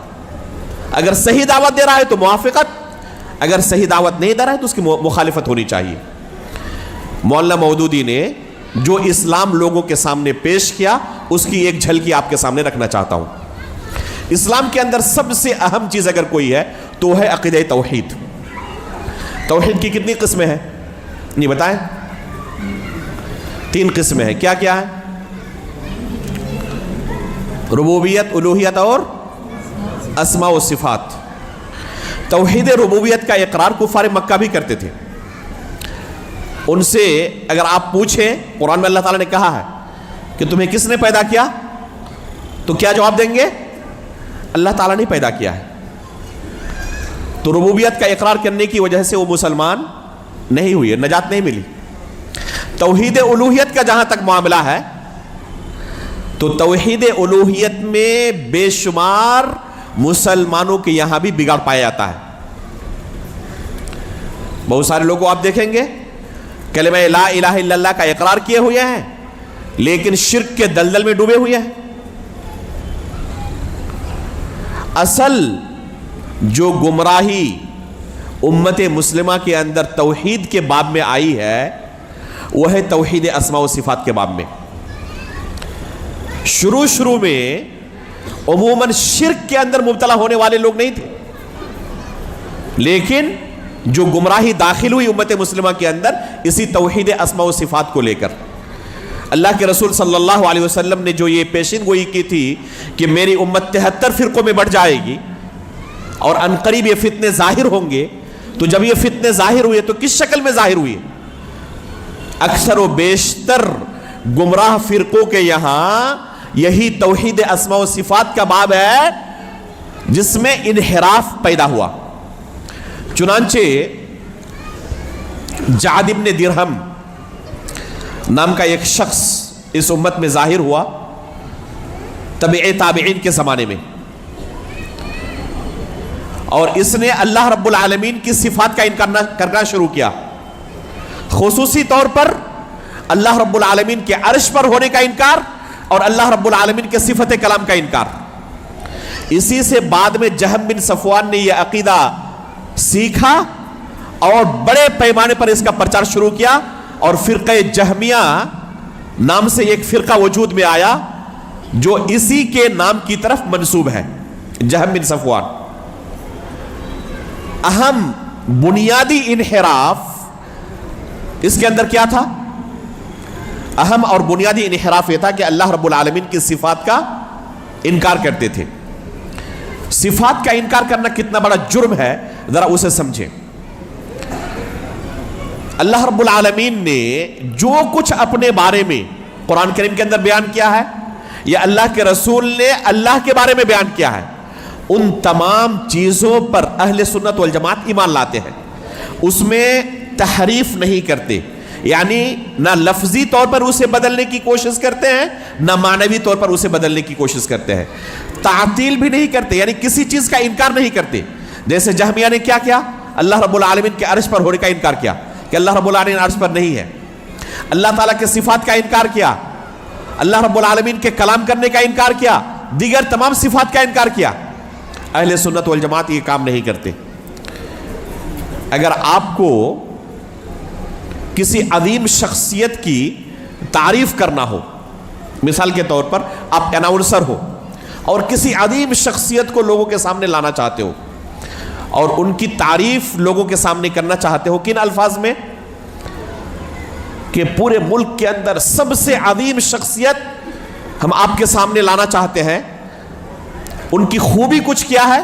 اگر صحیح دعوت دے رہا ہے تو موافقت، اگر صحیح دعوت نہیں دے رہا ہے تو اس کی مخالفت ہونی چاہیے. مولانا مودودی نے جو اسلام لوگوں کے سامنے پیش کیا اس کی ایک جھلکی آپ کے سامنے رکھنا چاہتا ہوں. اسلام کے اندر سب سے اہم چیز اگر کوئی ہے تو ہے عقیدہ توحید. توحید کی کتنی قسمیں ہیں؟ نہیں بتائیں؟ 3 قسمیں ہیں. کیا کیا ہے؟ ربوبیت، الوہیت اور اسماء و صفات. توحید ربوبیت کا اقرار کفار مکہ بھی کرتے تھے. ان سے اگر آپ پوچھیں قرآن میں اللہ تعالیٰ نے کہا ہے کہ تمہیں کس نے پیدا کیا تو کیا جواب دیں گے؟ اللہ تعالیٰ نے پیدا کیا ہے. تو ربوبیت کا اقرار کرنے کی وجہ سے وہ مسلمان نہیں ہوئے، نجات نہیں ملی. توحید الوہیت کا جہاں تک معاملہ ہے تو توحید الوہیت میں بے شمار مسلمانوں کے یہاں بھی بگاڑ پایا جاتا ہے. بہت سارے لوگوں کو آپ دیکھیں گے کلمہ لا الہ الا اللہ کا اقرار کیے ہوئے ہیں لیکن شرک کے دلدل میں ڈوبے ہوئے ہیں۔ اصل جو گمراہی امت مسلمہ کے اندر توحید کے باب میں آئی ہے وہ ہے توحید اسماء و صفات کے باب میں۔ شروع میں عموماً شرک کے اندر مبتلا ہونے والے لوگ نہیں تھے، لیکن جو گمراہی داخل ہوئی امت مسلمہ کے اندر اسی توحید اسماء و صفات کو لے کر، اللہ کے رسول صلی اللہ علیہ وسلم نے جو یہ پیشین گوئی کی تھی کہ میری امت 73 فرقوں میں بڑھ جائے گی اور عنقریب یہ فتنے ظاہر ہوں گے، تو جب یہ فتنے ظاہر ہوئے تو کس شکل میں ظاہر ہوئے؟ اکثر و بیشتر گمراہ فرقوں کے یہاں یہی توحید اسماء و صفات کا باب ہے جس میں انحراف پیدا ہوا۔ چنانچہ جعد بن درہم نام کا ایک شخص اس امت میں ظاہر ہوا تابعین کے زمانے میں، اور اس نے اللہ رب العالمین کی صفات کا انکار کرنا شروع کیا، خصوصی طور پر اللہ رب العالمین کے عرش پر ہونے کا انکار اور اللہ رب العالمین کے صفت کلام کا انکار۔ اسی سے بعد میں جہم بن صفوان نے یہ عقیدہ سیکھا اور بڑے پیمانے پر اس کا پرچار شروع کیا، اور فرقہ جہمیہ نام سے ایک فرقہ وجود میں آیا جو اسی کے نام کی طرف منسوب ہے، جہم بن صفوان۔ اہم بنیادی انحراف اس کے اندر کیا تھا؟ اہم اور بنیادی انحراف یہ تھا کہ اللہ رب العالمین کی صفات کا انکار کرتے تھے۔ صفات کا انکار کرنا کتنا بڑا جرم ہے ذرا اسے سمجھیں۔ اللہ رب العالمین نے جو کچھ اپنے بارے میں قرآن کریم کے اندر بیان کیا ہے یا اللہ کے رسول نے اللہ کے بارے میں بیان کیا ہے، ان تمام چیزوں پر اہل سنت والجماعت ایمان لاتے ہیں، اس میں تحریف نہیں کرتے، یعنی نہ لفظی طور پر اسے بدلنے کی کوشش کرتے ہیں نہ معنوی طور پر اسے بدلنے کی کوشش کرتے ہیں، تعطیل بھی نہیں کرتے، یعنی کسی چیز کا انکار نہیں کرتے۔ جیسے جہمیہ نے کیا کیا؟ اللہ رب العالمین کے عرش پر ہونے کا انکار کیا کہ اللہ رب العالمین عرش پر نہیں ہے، اللہ تعالیٰ کے صفات کا انکار کیا، اللہ رب العالمین کے کلام کرنے کا انکار کیا، دیگر تمام صفات کا انکار کیا۔ اہل سنت والجماعت یہ کام نہیں کرتے۔ اگر آپ کو کسی عظیم شخصیت کی تعریف کرنا ہو، مثال کے طور پر آپ اناؤنسر ہو اور کسی عظیم شخصیت کو لوگوں کے سامنے لانا چاہتے ہو اور ان کی تعریف لوگوں کے سامنے کرنا چاہتے ہو، کن الفاظ میں؟ کہ پورے ملک کے اندر سب سے عظیم شخصیت ہم آپ کے سامنے لانا چاہتے ہیں، ان کی خوبی کچھ کیا ہے؟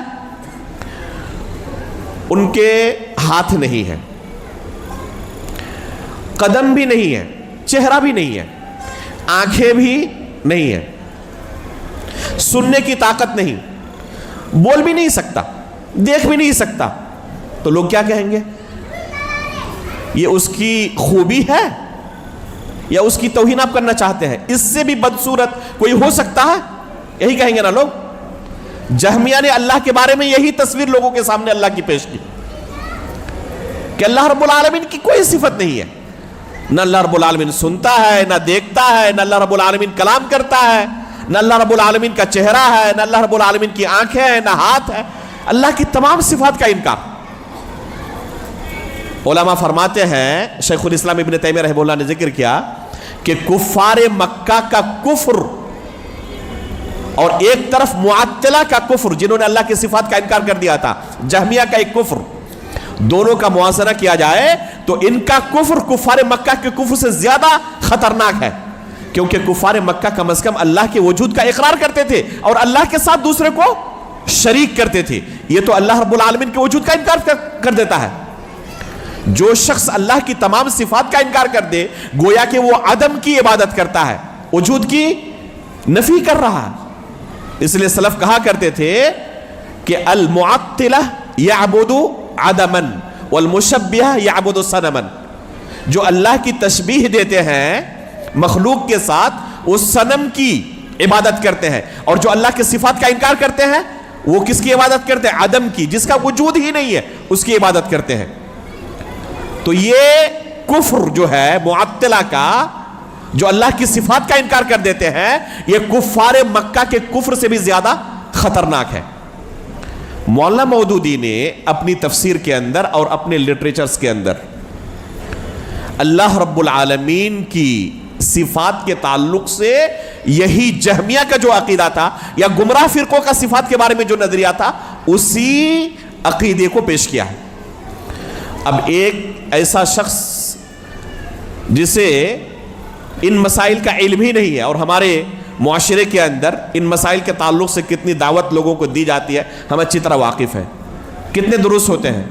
ان کے ہاتھ نہیں ہے، قدم بھی نہیں ہے، چہرہ بھی نہیں ہے، آنکھیں بھی نہیں ہے، سننے کی طاقت نہیں، بول بھی نہیں سکتا، دیکھ بھی نہیں سکتا، تو لوگ کیا کہیں گے؟ یہ اس کی خوبی ہے یا اس کی توہین آپ کرنا چاہتے ہیں؟ اس سے بھی بدصورت کوئی ہو سکتا ہے؟ یہی کہیں گے نا لوگ۔ جہمیہ نے اللہ کے بارے میں یہی تصویر لوگوں کے سامنے اللہ کی پیش کی کہ اللہ رب العالمین کی کوئی صفت نہیں ہے، نہ اللہ رب العالمین سنتا ہے، نہ دیکھتا ہے، نہ اللہ رب العالمین کلام کرتا ہے، نہ اللہ رب العالمین کا چہرہ ہے، نہ اللہ رب العالمین کی آنکھیں ہیں، نہ ہاتھ ہے، اللہ کی تمام صفات کا انکار۔ علماء فرماتے ہیں، شیخ الاسلام ابن تیمیہ رحمہ اللہ نے ذکر کیا کہ کفار مکہ کا کفر اور ایک طرف معطلہ کا کفر جنہوں نے اللہ کی صفات کا انکار کر دیا تھا، جہمیہ کا ایک کفر، دونوں کا موازنہ کیا جائے تو ان کا کفر کفار مکہ کے کفر سے زیادہ خطرناک ہے، کیونکہ کفار مکہ کم از کم اللہ کے وجود کا اقرار کرتے تھے اور اللہ کے ساتھ دوسرے کو شریک کرتے تھے، یہ تو اللہ رب العالمین کے وجود کا انکار کر دیتا ہے۔ جو شخص اللہ کی تمام صفات کا انکار کر دے گویا کہ وہ عدم کی عبادت کرتا ہے، وجود کی نفی کر رہا ہے۔ اس لیے سلف کہا کرتے تھے کہ المعطلہ یعبد عدما والمشبہ یعبد صنما، جو اللہ کی تشبیہ دیتے ہیں مخلوق کے ساتھ اس صنم کی عبادت کرتے ہیں، اور جو اللہ کے صفات کا انکار کرتے ہیں وہ کس کی عبادت کرتے ہیں؟ عدم کی، جس کا وجود ہی نہیں ہے اس کی عبادت کرتے ہیں۔ تو یہ کفر جو ہے معطلہ کا، جو اللہ کی صفات کا انکار کر دیتے ہیں، یہ کفار مکہ کے کفر سے بھی زیادہ خطرناک ہے۔ مولانا مودودی نے اپنی تفسیر کے اندر اور اپنے لٹریچرز کے اندر اللہ رب العالمین کی صفات کے تعلق سے یہی جہمیہ کا جو عقیدہ تھا یا گمراہ فرقوں کا صفات کے بارے میں جو نظریہ تھا، اسی عقیدے کو پیش کیا ہے۔ اب ایک ایسا شخص جسے ان مسائل کا علم ہی نہیں ہے، اور ہمارے معاشرے کے اندر ان مسائل کے تعلق سے کتنی دعوت لوگوں کو دی جاتی ہے ہم اچھی طرح واقف ہیں، کتنے دروس ہوتے ہیں،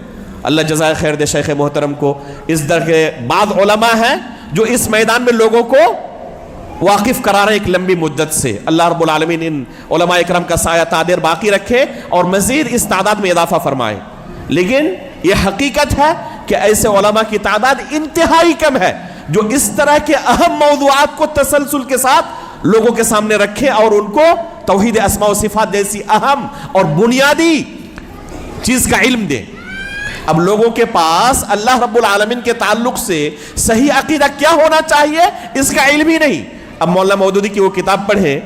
اللہ جزائے خیر دے شیخ محترم کو۔ اس طرح کے بعض علماء ہیں جو اس میدان میں لوگوں کو واقف کرا رہے ایک لمبی مدت سے۔ اللہ رب العالمین ان علماء اکرام کا سایہ تادر باقی رکھے اور مزید اس تعداد میں اضافہ فرمائے۔ لیکن یہ حقیقت ہے کہ ایسے علماء کی تعداد انتہائی کم ہے جو اس طرح کے اہم موضوعات کو تسلسل کے ساتھ لوگوں کے سامنے رکھے اور ان کو توحید اسماء و صفات جیسی اہم اور بنیادی چیز کا علم دے۔ اب لوگوں کے پاس اللہ رب العالمین کے تعلق سے صحیح عقیدہ کیا ہونا چاہیے اس کا علم ہی نہیں۔ اب مولانا مودودی کی وہ کتاب پڑھیں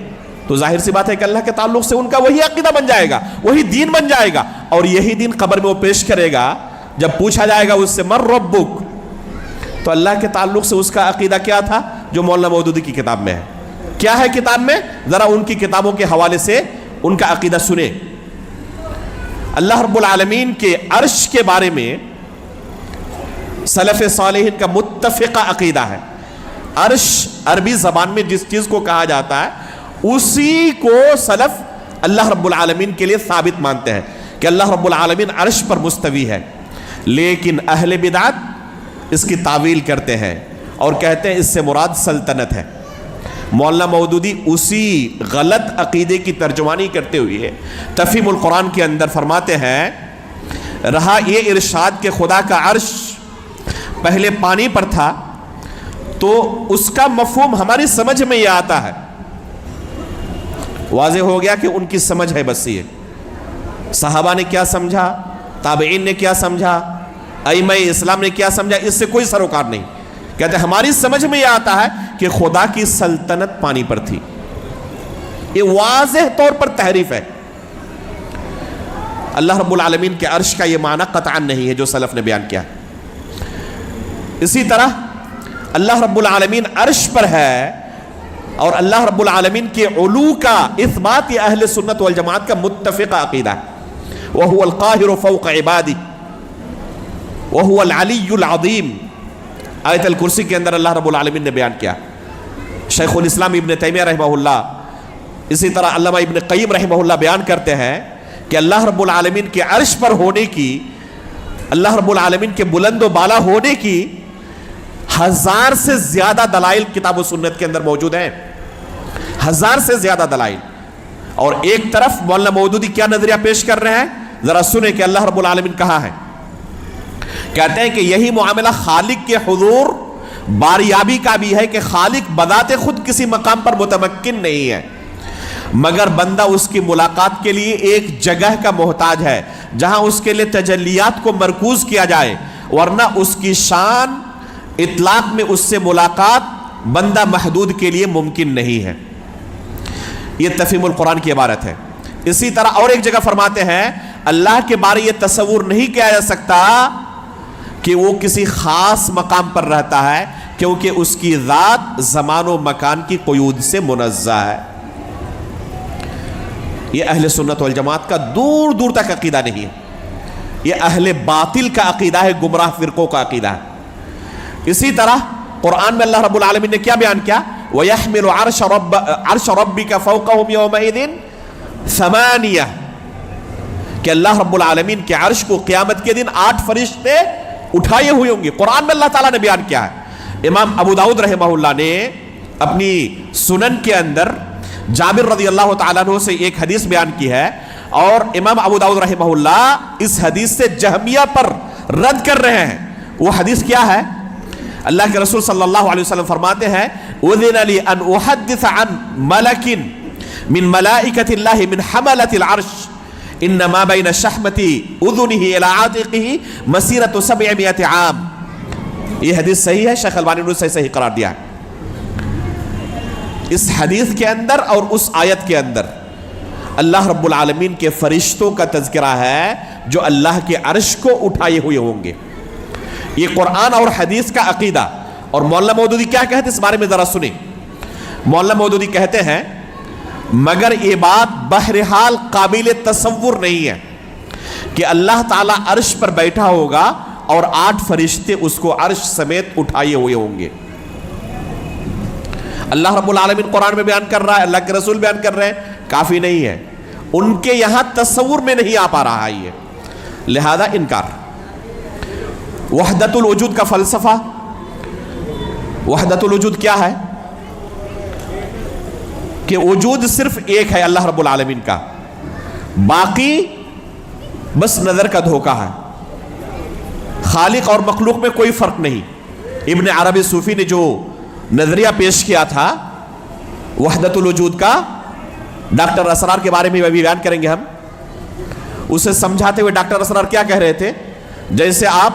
تو ظاہر سی بات ہے کہ اللہ کے تعلق سے ان کا وہی عقیدہ بن جائے گا، وہی دین بن جائے گا، اور یہی دین قبر میں وہ پیش کرے گا۔ جب پوچھا جائے گا اس سے من ربک، تو اللہ کے تعلق سے اس کا عقیدہ کیا تھا جو مولانا مودودی کی کتاب میں ہے؟ کیا ہے کتاب میں؟ ذرا ان کی کتابوں کے حوالے سے ان کا عقیدہ سنیں۔ اللہ رب العالمین کے عرش کے بارے میں سلف صالحین کا متفقہ عقیدہ ہے۔ عرش عربی زبان میں جس چیز کو کہا جاتا ہے اسی کو سلف اللہ رب العالمین کے لیے ثابت مانتے ہیں کہ اللہ رب العالمین عرش پر مستوی ہے، لیکن اہل بدعت اس کی تعویل کرتے ہیں اور کہتے ہیں اس سے مراد سلطنت ہے۔ مولانا مودودی اسی غلط عقیدے کی ترجمانی کرتے ہوئے تفہیم القرآن کے اندر فرماتے ہیں، رہا یہ ارشاد کہ خدا کا عرش پہلے پانی پر تھا تو اس کا مفہوم ہماری سمجھ میں یہ آتا ہے۔ واضح ہو گیا کہ ان کی سمجھ ہے بس یہ، صحابہ نے کیا سمجھا، تابعین نے کیا سمجھا، ائمہ اسلام نے کیا سمجھا، اس سے کوئی سروکار نہیں۔ کہتے ہیں ہماری سمجھ میں یہ آتا ہے کہ خدا کی سلطنت پانی پر تھی۔ یہ واضح طور پر تحریف ہے۔ اللہ رب العالمین کے عرش کا یہ معنی قطعاً نہیں ہے جو سلف نے بیان کیا۔ اسی طرح اللہ رب العالمین عرش پر ہے اور اللہ رب العالمین کے علو کا اثبات یہ اہل سنت والجماعت کا متفقہ عقیدہ ہے۔ وَهُوَ الْقَاهِرُ فَوْقَ عِبَادِهِ وَهُوَ الْعَلِيُّ الْعَظِيمُ، آیت الکرسی کے اندر اللہ رب العالمین نے بیان کیا۔ شیخ الاسلام ابن تیمیہ رحمہ اللہ، اسی طرح علامہ ابن قیم رحمہ اللہ بیان کرتے ہیں کہ اللہ رب العالمین کے عرش پر ہونے کی، اللہ رب العالمین کے بلند و بالا ہونے کی 1000 سے زیادہ دلائل کتاب و سنت کے اندر موجود ہیں، 1000 سے زیادہ دلائل۔ اور ایک طرف مولانا مودودی کیا نظریہ پیش کر رہے ہیں، ذرا سنیں کہ اللہ رب العالمین کہاں ہے۔ کہتے ہیں کہ یہی معاملہ خالق کے حضور باریابی کا بھی ہے کہ خالق بذات خود کسی مقام پر متمکن نہیں ہے، مگر بندہ اس کی ملاقات کے لیے ایک جگہ کا محتاج ہے جہاں اس کے لیے تجلیات کو مرکوز کیا جائے، ورنہ اس کی شان اطلاق میں اس سے ملاقات بندہ محدود کے لیے ممکن نہیں ہے۔ یہ تفہیم القرآن کی عبارت ہے۔ اسی طرح اور ایک جگہ فرماتے ہیں اللہ کے بارے یہ تصور نہیں کیا جا سکتا کہ وہ کسی خاص مقام پر رہتا ہے، کیونکہ اس کی ذات زمان و مکان کی قیود سے منزہ ہے۔ یہ اہل سنت والجماعت کا دور دور تک عقیدہ نہیں ہے، یہ اہل باطل کا عقیدہ ہے، گمراہ فرقوں کا عقیدہ ہے۔ اسی طرح قرآن میں اللہ رب العالمین نے کیا بیان کیا، وَيَحْمِلُ عَرْشَ رَبِّكَ فَوْقَهُمْ يَوْمَئِذٍ ثَمَانِيَةٌ، کہ اللہ رب العالمین کے عرش کو قیامت کے دن 8 فرشتے اٹھائے ہوئے ہوں گے۔ قرآن میں اللہ تعالیٰ نے بیان کیا ہے۔ امام ابو داؤد رحمہ اللہ نے اپنی سنن کے اندر جابر رضی اللہ تعالیٰ عنہ سے ایک حدیث بیان کی ہے، اور امام ابو داؤد رحمہ اللہ اس حدیث سے جہمیہ پر رد کر رہے ہیں۔ وہ حدیث کیا ہے؟ اللہ کے رسول صلی اللہ علیہ وسلم فرماتے ہیں اذن لی ان احدث عن ملک من ملائکۃ اللہ من حملۃ العرش انما بین شحمۃ اذنہ الی عاتقہ مسیرۃ 700 عام، یہ حدیث صحیح ہے، شیخ البانی نے صحیح قرار دیا ہے۔ اس حدیث کے اندر اور اس آیت کے اندر اللہ رب العالمین کے فرشتوں کا تذکرہ ہے جو اللہ کے عرش کو اٹھائے ہوئے ہوں گے۔ یہ قرآن اور حدیث کا عقیدہ۔ اور مولانا مودودی کیا کہتے ہیں اس بارے میں ذرا سنیں۔ مولانا مودودی کہتے ہیں مگر یہ بات بہرحال قابل تصور نہیں ہے کہ اللہ تعالیٰ عرش پر بیٹھا ہوگا اور 8 فرشتے اس کو عرش سمیت اٹھائے ہوئے ہوں گے۔ اللہ رب العالمین قرآن میں بیان کر رہا ہے، اللہ کے رسول بیان کر رہے ہیں، کافی نہیں ہے، ان کے یہاں تصور میں نہیں آ پا رہا ہے یہ، لہذا انکار۔ وحدت الوجود کا فلسفہ، وحدت الوجود کیا ہے؟ کہ وجود صرف ایک ہے اللہ رب العالمین کا، باقی بس نظر کا دھوکہ ہے، خالق اور مخلوق میں کوئی فرق نہیں۔ ابن عربی صوفی نے جو نظریہ پیش کیا تھا وحدت الوجود کا، ڈاکٹر اسرار کے بارے میں بھی بیان کریں گے ہم، اسے سمجھاتے ہوئے ڈاکٹر اسرار کیا کہہ رہے تھے؟ جیسے آپ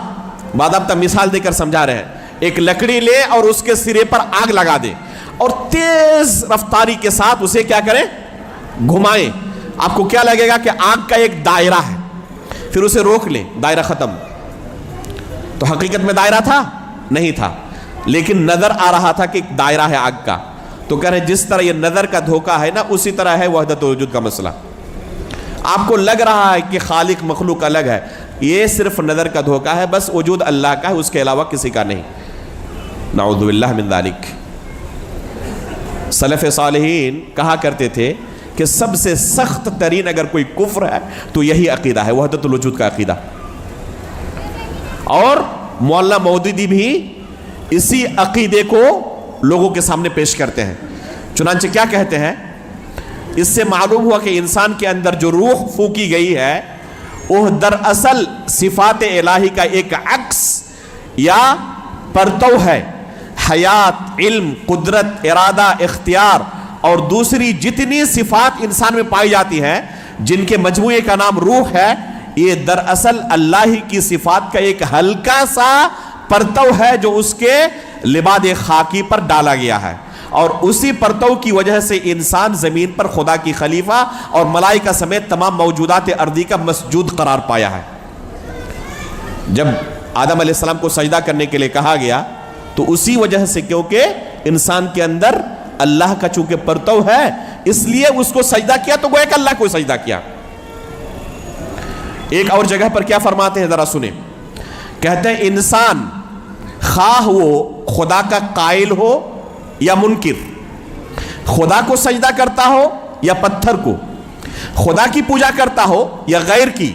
باضابطہ مثال دے کر سمجھا رہے ہیں، ایک لکڑی لے اور اس کے سرے پر آگ لگا دے اور تیز رفتاری کے ساتھ اسے کیا کریں؟ گھمائیں۔ آپ کو کیا لگے گا کہ آگ کا ایک دائرہ ہے، پھر اسے روک لیں، دائرہ ختم۔ تو حقیقت میں دائرہ تھا؟ نہیں تھا، لیکن نظر آ رہا تھا کہ ایک دائرہ ہے آگ کا۔ تو کہہ رہے ہیں جس طرح یہ نظر کا دھوکہ ہے نا، اسی طرح ہے وحدت الوجود کا مسئلہ۔ آپ کو لگ رہا ہے کہ خالق مخلوق الگ ہے، یہ صرف نظر کا دھوکہ ہے، بس وجود اللہ کا ہے، اس کے علاوہ کسی کا نہیں۔ نعوذ باللہ من ذالک۔ سلف صالحین کہا کرتے تھے کہ سب سے سخت ترین اگر کوئی کفر ہے تو یہی عقیدہ ہے، وحدت الوجود کا عقیدہ۔ اور مولانا مودودی بھی اسی عقیدے کو لوگوں کے سامنے پیش کرتے ہیں۔ چنانچہ کیا کہتے ہیں؟ اس سے معلوم ہوا کہ انسان کے اندر جو روح پھونکی گئی ہے وہ دراصل صفات الہی کا ایک عکس یا پرتو ہے۔ حیات، علم، قدرت، ارادہ، اختیار اور دوسری جتنی صفات انسان میں پائی جاتی ہیں جن کے مجموعے کا نام روح ہے، یہ دراصل اللہ کی صفات کا ایک ہلکا سا پرتو ہے جو اس کے لباد خاکی پر ڈالا گیا ہے، اور اسی پرتو کی وجہ سے انسان زمین پر خدا کی خلیفہ اور ملائکہ سمیت تمام موجودات ارضی کا مسجود قرار پایا ہے۔ جب آدم علیہ السلام کو سجدہ کرنے کے لیے کہا گیا تو اسی وجہ سے، کیونکہ انسان کے اندر اللہ کا چونکہ پرتو ہے اس لیے اس کو سجدہ کیا، تو گویا کہ اللہ کو سجدہ کیا۔ ایک اور جگہ پر کیا فرماتے ہیں ذرا سنیں، کہتے ہیں انسان خواہ وہ خدا کا قائل ہو یا منکر، خدا کو سجدہ کرتا ہو یا پتھر کو، خدا کی پوجا کرتا ہو یا غیر کی،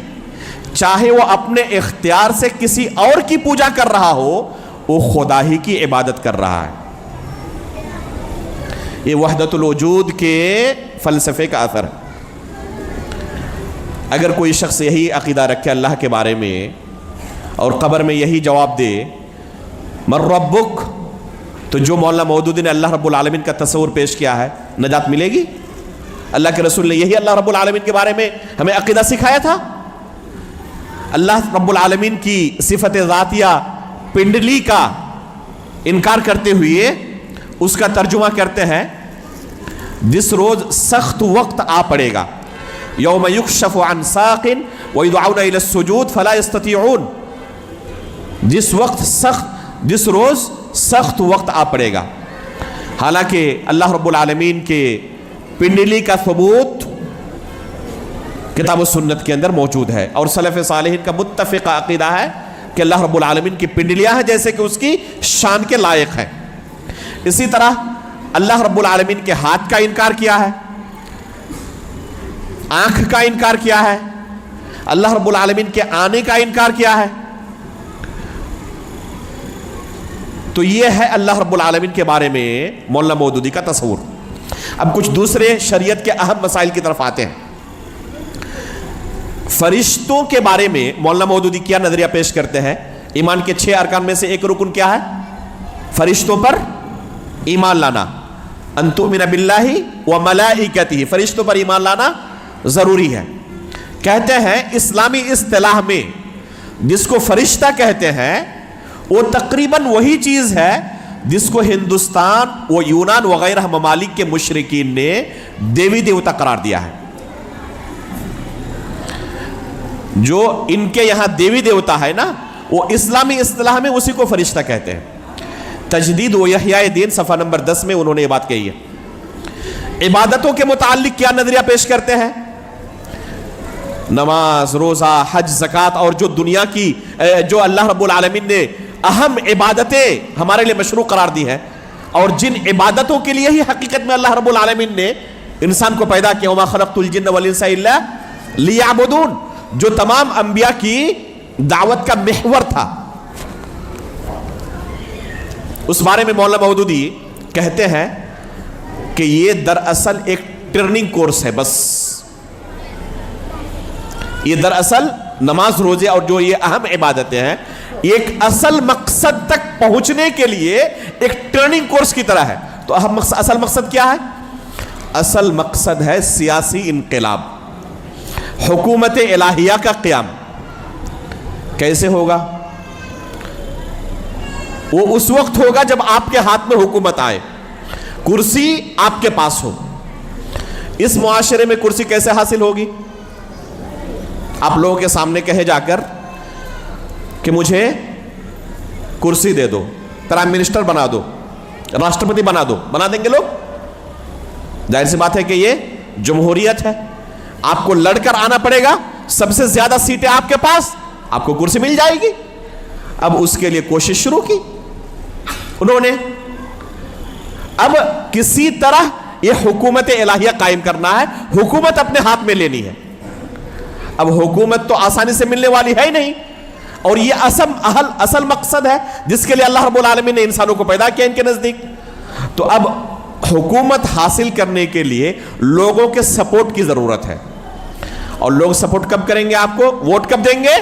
چاہے وہ اپنے اختیار سے کسی اور کی پوجا کر رہا ہو، وہ خدا ہی کی عبادت کر رہا ہے۔ یہ وحدت الوجود کے فلسفے کا اثر ہے۔ اگر کوئی شخص یہی عقیدہ رکھے اللہ کے بارے میں اور قبر میں یہی جواب دے من ربک، تو جو مولانا مودودی نے اللہ رب العالمین کا تصور پیش کیا ہے، نجات ملے گی؟ اللہ کے رسول نے یہی اللہ رب العالمین کے بارے میں ہمیں عقیدہ سکھایا تھا۔ اللہ رب العالمین کی صفت ذاتیہ پنڈلی کا انکار کرتے ہوئے اس کا ترجمہ کرتے ہیں جس روز سخت وقت آ پڑے گا، یوم یکشف عن ساق ویدعون الی السجود فلا یستطیعون، جس روز سخت وقت آ پڑے گا۔ حالانکہ اللہ رب العالمین کے پنڈلی کا ثبوت کتاب و سنت کے اندر موجود ہے، اور سلف صالحین کا متفق عقیدہ ہے کہ اللہ رب العالمین کی پنڈلیاں ہیں جیسے کہ اس کی شان کے لائق ہے۔ اسی طرح اللہ رب العالمین کے ہاتھ کا انکار کیا ہے، آنکھ کا انکار کیا ہے، اللہ رب العالمین کے آنے کا انکار کیا ہے۔ تو یہ ہے اللہ رب العالمین کے بارے میں مولانا مودودی کا تصور۔ اب کچھ دوسرے شریعت کے اہم مسائل کی طرف آتے ہیں۔ فرشتوں کے بارے میں مولانا مودودی کیا نظریہ پیش کرتے ہیں؟ ایمان کے 6 ارکان میں سے ایک رکن کیا ہے؟ فرشتوں پر ایمان لانا، ان تؤمن باللہ وملائکتہ، فرشتوں پر ایمان لانا ضروری ہے۔ کہتے ہیں اسلامی اصطلاح میں جس کو فرشتہ کہتے ہیں وہ تقریباً وہی چیز ہے جس کو ہندوستان و یونان وغیرہ ممالک کے مشرکین نے دیوی دیوتا قرار دیا ہے. جو ان کے یہاں دیوی دیوتا ہے نا، وہ اسلامی اصطلاح میں اسی کو فرشتہ کہتے ہیں. تجدید و احیاء دین صفحہ نمبر 10 میں انہوں نے یہ بات کہی ہے. عبادتوں کے متعلق کیا نظریہ پیش کرتے ہیں؟ نماز، روزہ، حج، زکوٰۃ اور جو دنیا کی جو اللہ رب العالمین نے اہم عبادتیں ہمارے لیے مشروع قرار دی ہیں، اور جن عبادتوں کے لیے ہی حقیقت میں اللہ رب العالمین نے انسان کو پیدا کیا، وما خلقت الجن والانس الا لیعبدون، جو تمام انبیاء کی دعوت کا محور تھا. اس بارے میں مولانا مودودی کہتے ہیں کہ یہ دراصل ایک ٹرننگ کورس ہے. بس یہ دراصل نماز، روزے اور جو یہ اہم عبادتیں ہیں، ایک اصل مقصد تک پہنچنے کے لیے ایک ٹرننگ کورس کی طرح ہے. تو اصل مقصد کیا ہے؟ اصل مقصد ہے سیاسی انقلاب، حکومت الہیہ کا قیام. کیسے ہوگا؟ وہ اس وقت ہوگا جب آپ کے ہاتھ میں حکومت آئے، کرسی آپ کے پاس ہو. اس معاشرے میں کرسی کیسے حاصل ہوگی؟ آپ لوگوں کے سامنے کہے جا کر کہ مجھے کرسی دے دو، پرائم منسٹر بنا دو، راشٹرپتی بنا دو، بنا دیں گے لوگ؟ ظاہر سی بات ہے کہ یہ جمہوریت ہے. آپ کو لڑ کر آنا پڑے گا، سب سے زیادہ سیٹیں آپ کے پاس، آپ کو کرسی مل جائے گی. اب اس کے لیے کوشش شروع کی انہوں نے. اب کسی طرح یہ حکومت الہیہ قائم کرنا ہے، حکومت اپنے ہاتھ میں لینی ہے. اب حکومت تو آسانی سے ملنے والی ہے ہی نہیں، اور یہ اصل مقصد ہے جس کے لیے اللہ رب العالمین نے انسانوں کو پیدا کیا ان کے نزدیک. تو اب حکومت حاصل کرنے کے لیے لوگوں کے سپورٹ کی ضرورت ہے. اور لوگ سپورٹ کب کریں گے؟ آپ کو ووٹ کب دیں گے؟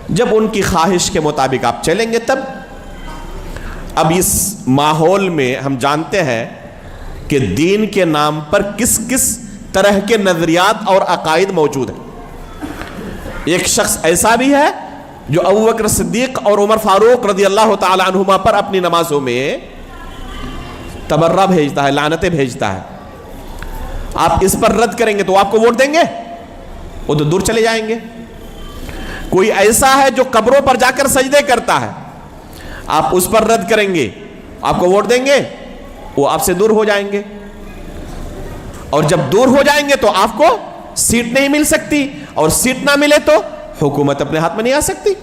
جب ان کی خواہش کے مطابق آپ چلیں گے تب. اب اس ماحول میں ہم جانتے ہیں کہ دین کے نام پر کس کس طرح کے نظریات اور عقائد موجود ہیں. ایک شخص ایسا بھی ہے جو ابو بکر صدیق اور عمر فاروق رضی اللہ تعالی عنہما پر اپنی نمازوں میں تبرہ بھیجتا ہے، لعنتیں بھیجتا ہے. آپ اس پر رد کریں گے تو آپ کو ووٹ دیں گے؟ وہ تو دور چلے جائیں گے. کوئی ایسا ہے جو قبروں پر جا کر سجدے کرتا ہے، آپ اس پر رد کریں گے، آپ کو ووٹ دیں گے؟ وہ آپ سے دور ہو جائیں گے. اور جب دور ہو جائیں گے تو آپ کو سیٹ نہیں مل سکتی، اور سیٹ نہ ملے تو حکومت اپنے ہاتھ میں نہیں آ سکتی.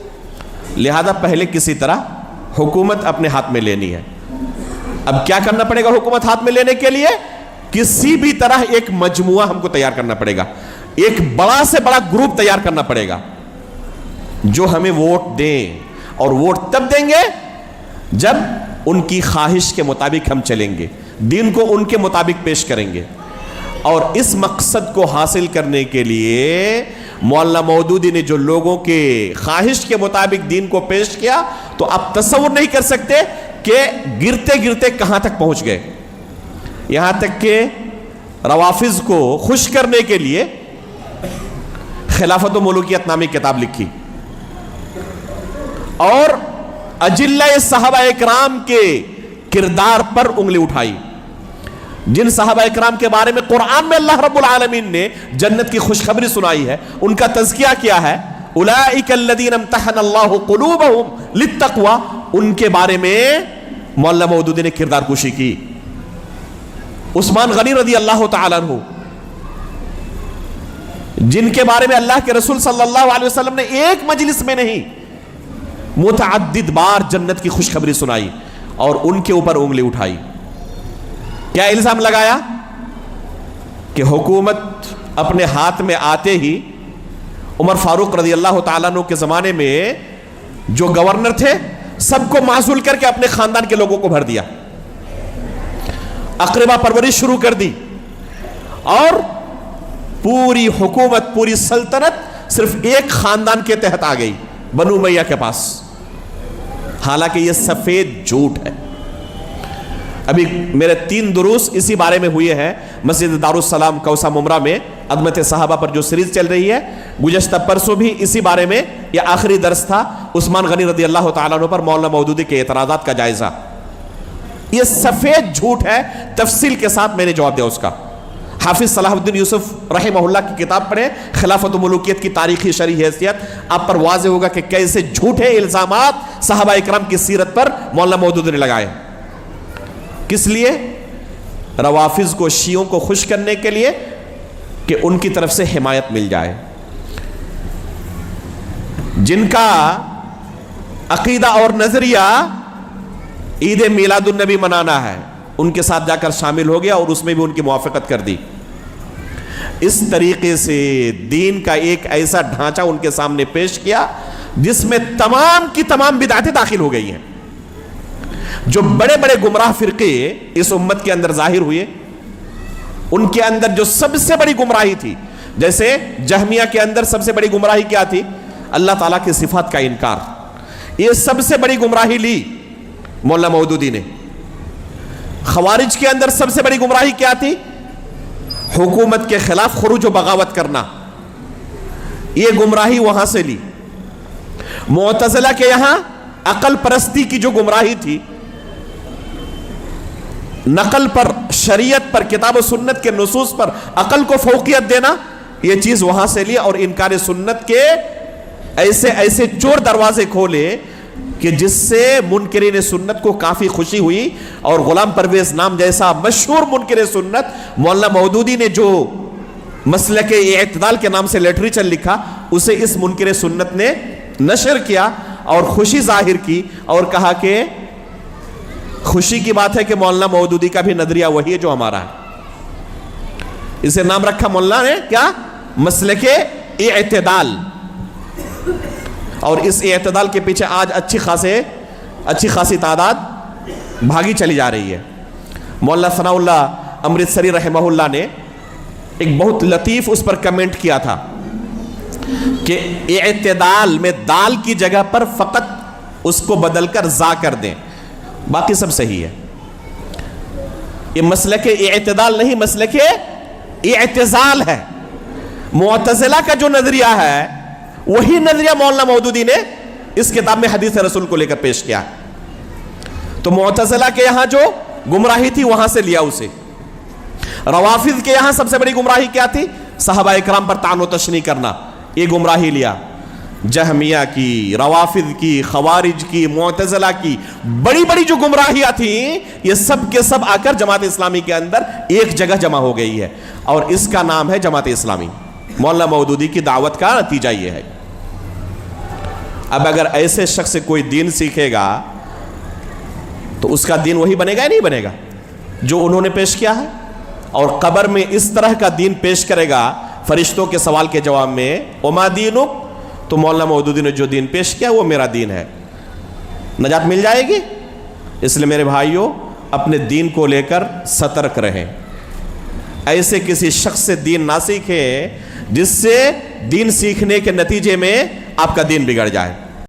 لہذا پہلے کسی طرح حکومت اپنے ہاتھ میں لینی ہے. اب کیا کرنا پڑے گا حکومت ہاتھ میں لینے کے لیے؟ کسی بھی طرح ایک مجموعہ ہم کو تیار کرنا پڑے گا، ایک بڑا سے بڑا گروپ تیار کرنا پڑے گا جو ہمیں ووٹ دیں. اور ووٹ تب دیں گے جب ان کی خواہش کے مطابق ہم چلیں گے، دین کو ان کے مطابق پیش کریں گے. اور اس مقصد کو حاصل کرنے کے لیے مولانا مودودی نے جو لوگوں کے خواہش کے مطابق دین کو پیش کیا، تو آپ تصور نہیں کر سکتے کہ گرتے گرتے کہاں تک پہنچ گئے. یہاں تک کہ روافض کو خوش کرنے کے لیے خلافت و ملوکیت نامی کتاب لکھی، اور اجلہ صحابہ اکرام کے کردار پر انگلی اٹھائی. جن صحابہ اکرام کے بارے میں قرآن میں اللہ رب العالمین نے جنت کی خوشخبری سنائی ہے، ان کا تذکیہ کیا ہے، اولئک الذین امتحن اللہ قلوبہم للتقوی، ان کے بارے میں مولانا مودودی نے کردار کشی کی. عثمان غنی رضی اللہ تعالی عنہ، جن کے بارے میں اللہ کے رسول صلی اللہ علیہ وسلم نے ایک مجلس میں نہیں متعدد بار جنت کی خوشخبری سنائی، اور ان کے اوپر انگلی اٹھائی. کیا الزام لگایا؟ کہ حکومت اپنے ہاتھ میں آتے ہی عمر فاروق رضی اللہ تعالیٰ عنہ کے زمانے میں جو گورنر تھے سب کو معزول کر کے اپنے خاندان کے لوگوں کو بھر دیا، اقربا پرورش شروع کر دی، اور پوری حکومت، پوری سلطنت صرف ایک خاندان کے تحت آ گئی، بنو امیہ کے پاس. حالانکہ یہ سفید جھوٹ ہے. ابھی میرے 3 دروس اسی بارے میں ہوئے ہیں مسجد دارالسلام کوسہ ممرہ میں عظمت صحابہ پر جو سیریز چل رہی ہے، گزشتہ پرسوں بھی اسی بارے میں یہ آخری درس تھا، عثمان غنی رضی اللہ تعالیٰ عنہ پر مولانا مودودی کے اعتراضات کا جائزہ۔ یہ سفید جھوٹ ہے، تفصیل کے ساتھ میں نے جواب دیا اس کا۔ حافظ صلاح الدین یوسف رحمہ اللہ کی کتاب پڑھیں، خلافت و ملوکیت کی تاریخی شرعی حیثیت، آپ پر واضح ہوگا کہ کیسے جھوٹے الزامات صحابہ اکرام کی سیرت پر مولانا مودودی نے لگائے۔ کس لیے؟ روافض کو، شیعوں کو خوش کرنے کے لیے کہ ان کی طرف سے حمایت مل جائے۔ جن کا عقیدہ اور نظریہ عید میلاد النبی منانا ہے، ان کے ساتھ جا کر شامل ہو گیا اور اس میں بھی ان کی موافقت کر دی۔ اس طریقے سے دین کا ایک ایسا ڈھانچہ ان کے سامنے پیش کیا جس میں تمام کی تمام بدعتیں داخل ہو گئی ہیں۔ جو بڑے بڑے گمراہ فرقے اس امت کے اندر ظاہر ہوئے، ان کے اندر جو سب سے بڑی گمراہی تھی، جیسے جہمیہ کے اندر سب سے بڑی گمراہی کیا تھی؟ اللہ تعالیٰ کی صفات کا انکار۔ یہ سب سے بڑی گمراہی لی مولانا مودودی نے۔ خوارج کے اندر سب سے بڑی گمراہی کیا تھی؟ حکومت کے خلاف خروج و بغاوت کرنا، یہ گمراہی وہاں سے لی۔ معتزلہ کے یہاں عقل پرستی کی جو گمراہی تھی، نقل پر، شریعت پر، کتاب و سنت کے نصوص پر عقل کو فوقیت دینا، یہ چیز وہاں سے لی اور انکار سنت کے ایسے ایسے چور دروازے کھولے کہ جس سے منکرین سنت کو کافی خوشی ہوئی، اور غلام پرویز نام جیسا مشہور منکر سنت مولانا مودودی نے جو مسلک اعتدال کے نام سے لٹریچر لکھا، اسے اس منکر سنت نے نشر کیا اور خوشی ظاہر کی اور کہا کہ خوشی کی بات ہے کہ مولانا مودودی کا بھی نظریہ وہی ہے جو ہمارا ہے۔ اسے نام رکھا مولانا نے کیا؟ مسلک اعتدال۔ اور اس اعتدال کے پیچھے آج اچھی خاصی تعداد بھاگی چلی جا رہی ہے۔ مولانا ثناء اللہ امرتسری رحمہ اللہ نے ایک بہت لطیف اس پر کمنٹ کیا تھا کہ اعتدال میں دال کی جگہ پر فقط اس کو بدل کر زا کر دیں، باقی سب صحیح ہے۔ یہ مسلک اعتدال نہیں، مسلک اعتزال ہے۔ معتزلہ کا جو نظریہ ہے وہی نظریہ مولانا مودودی نے اس کتاب میں حدیث رسول کو لے کر پیش کیا۔ تو معتزلہ کے یہاں جو گمراہی تھی وہاں سے لیا اسے۔ روافض کے یہاں سب سے بڑی گمراہی کیا تھی؟ صحابہ اکرام پر طعن و تشنیع کرنا، یہ گمراہی لیا۔ جہمیہ کی، روافض کی، خوارج کی، معتزلہ کی بڑی بڑی جو گمراہیاں تھیں، یہ سب کے سب آ کر جماعت اسلامی کے اندر ایک جگہ جمع ہو گئی ہے، اور اس کا نام ہے جماعت اسلامی۔ مولانا مودودی کی دعوت کا نتیجہ یہ ہے۔ اب اگر ایسے شخص سے کوئی دین سیکھے گا تو اس کا دین وہی بنے گا یا نہیں بنے گا جو انہوں نے پیش کیا ہے؟ اور قبر میں اس طرح کا دین پیش کرے گا فرشتوں کے سوال کے جواب میں، وما دینک، تو مولانا مودودی نے جو دین پیش کیا وہ میرا دین ہے، نجات مل جائے گی۔ اس لیے میرے بھائیوں، اپنے دین کو لے کر سترک رہیں، ایسے کسی شخص سے دین نہ سیکھیں جس سے دین سیکھنے کے نتیجے میں آپ کا دین بگڑ جائے۔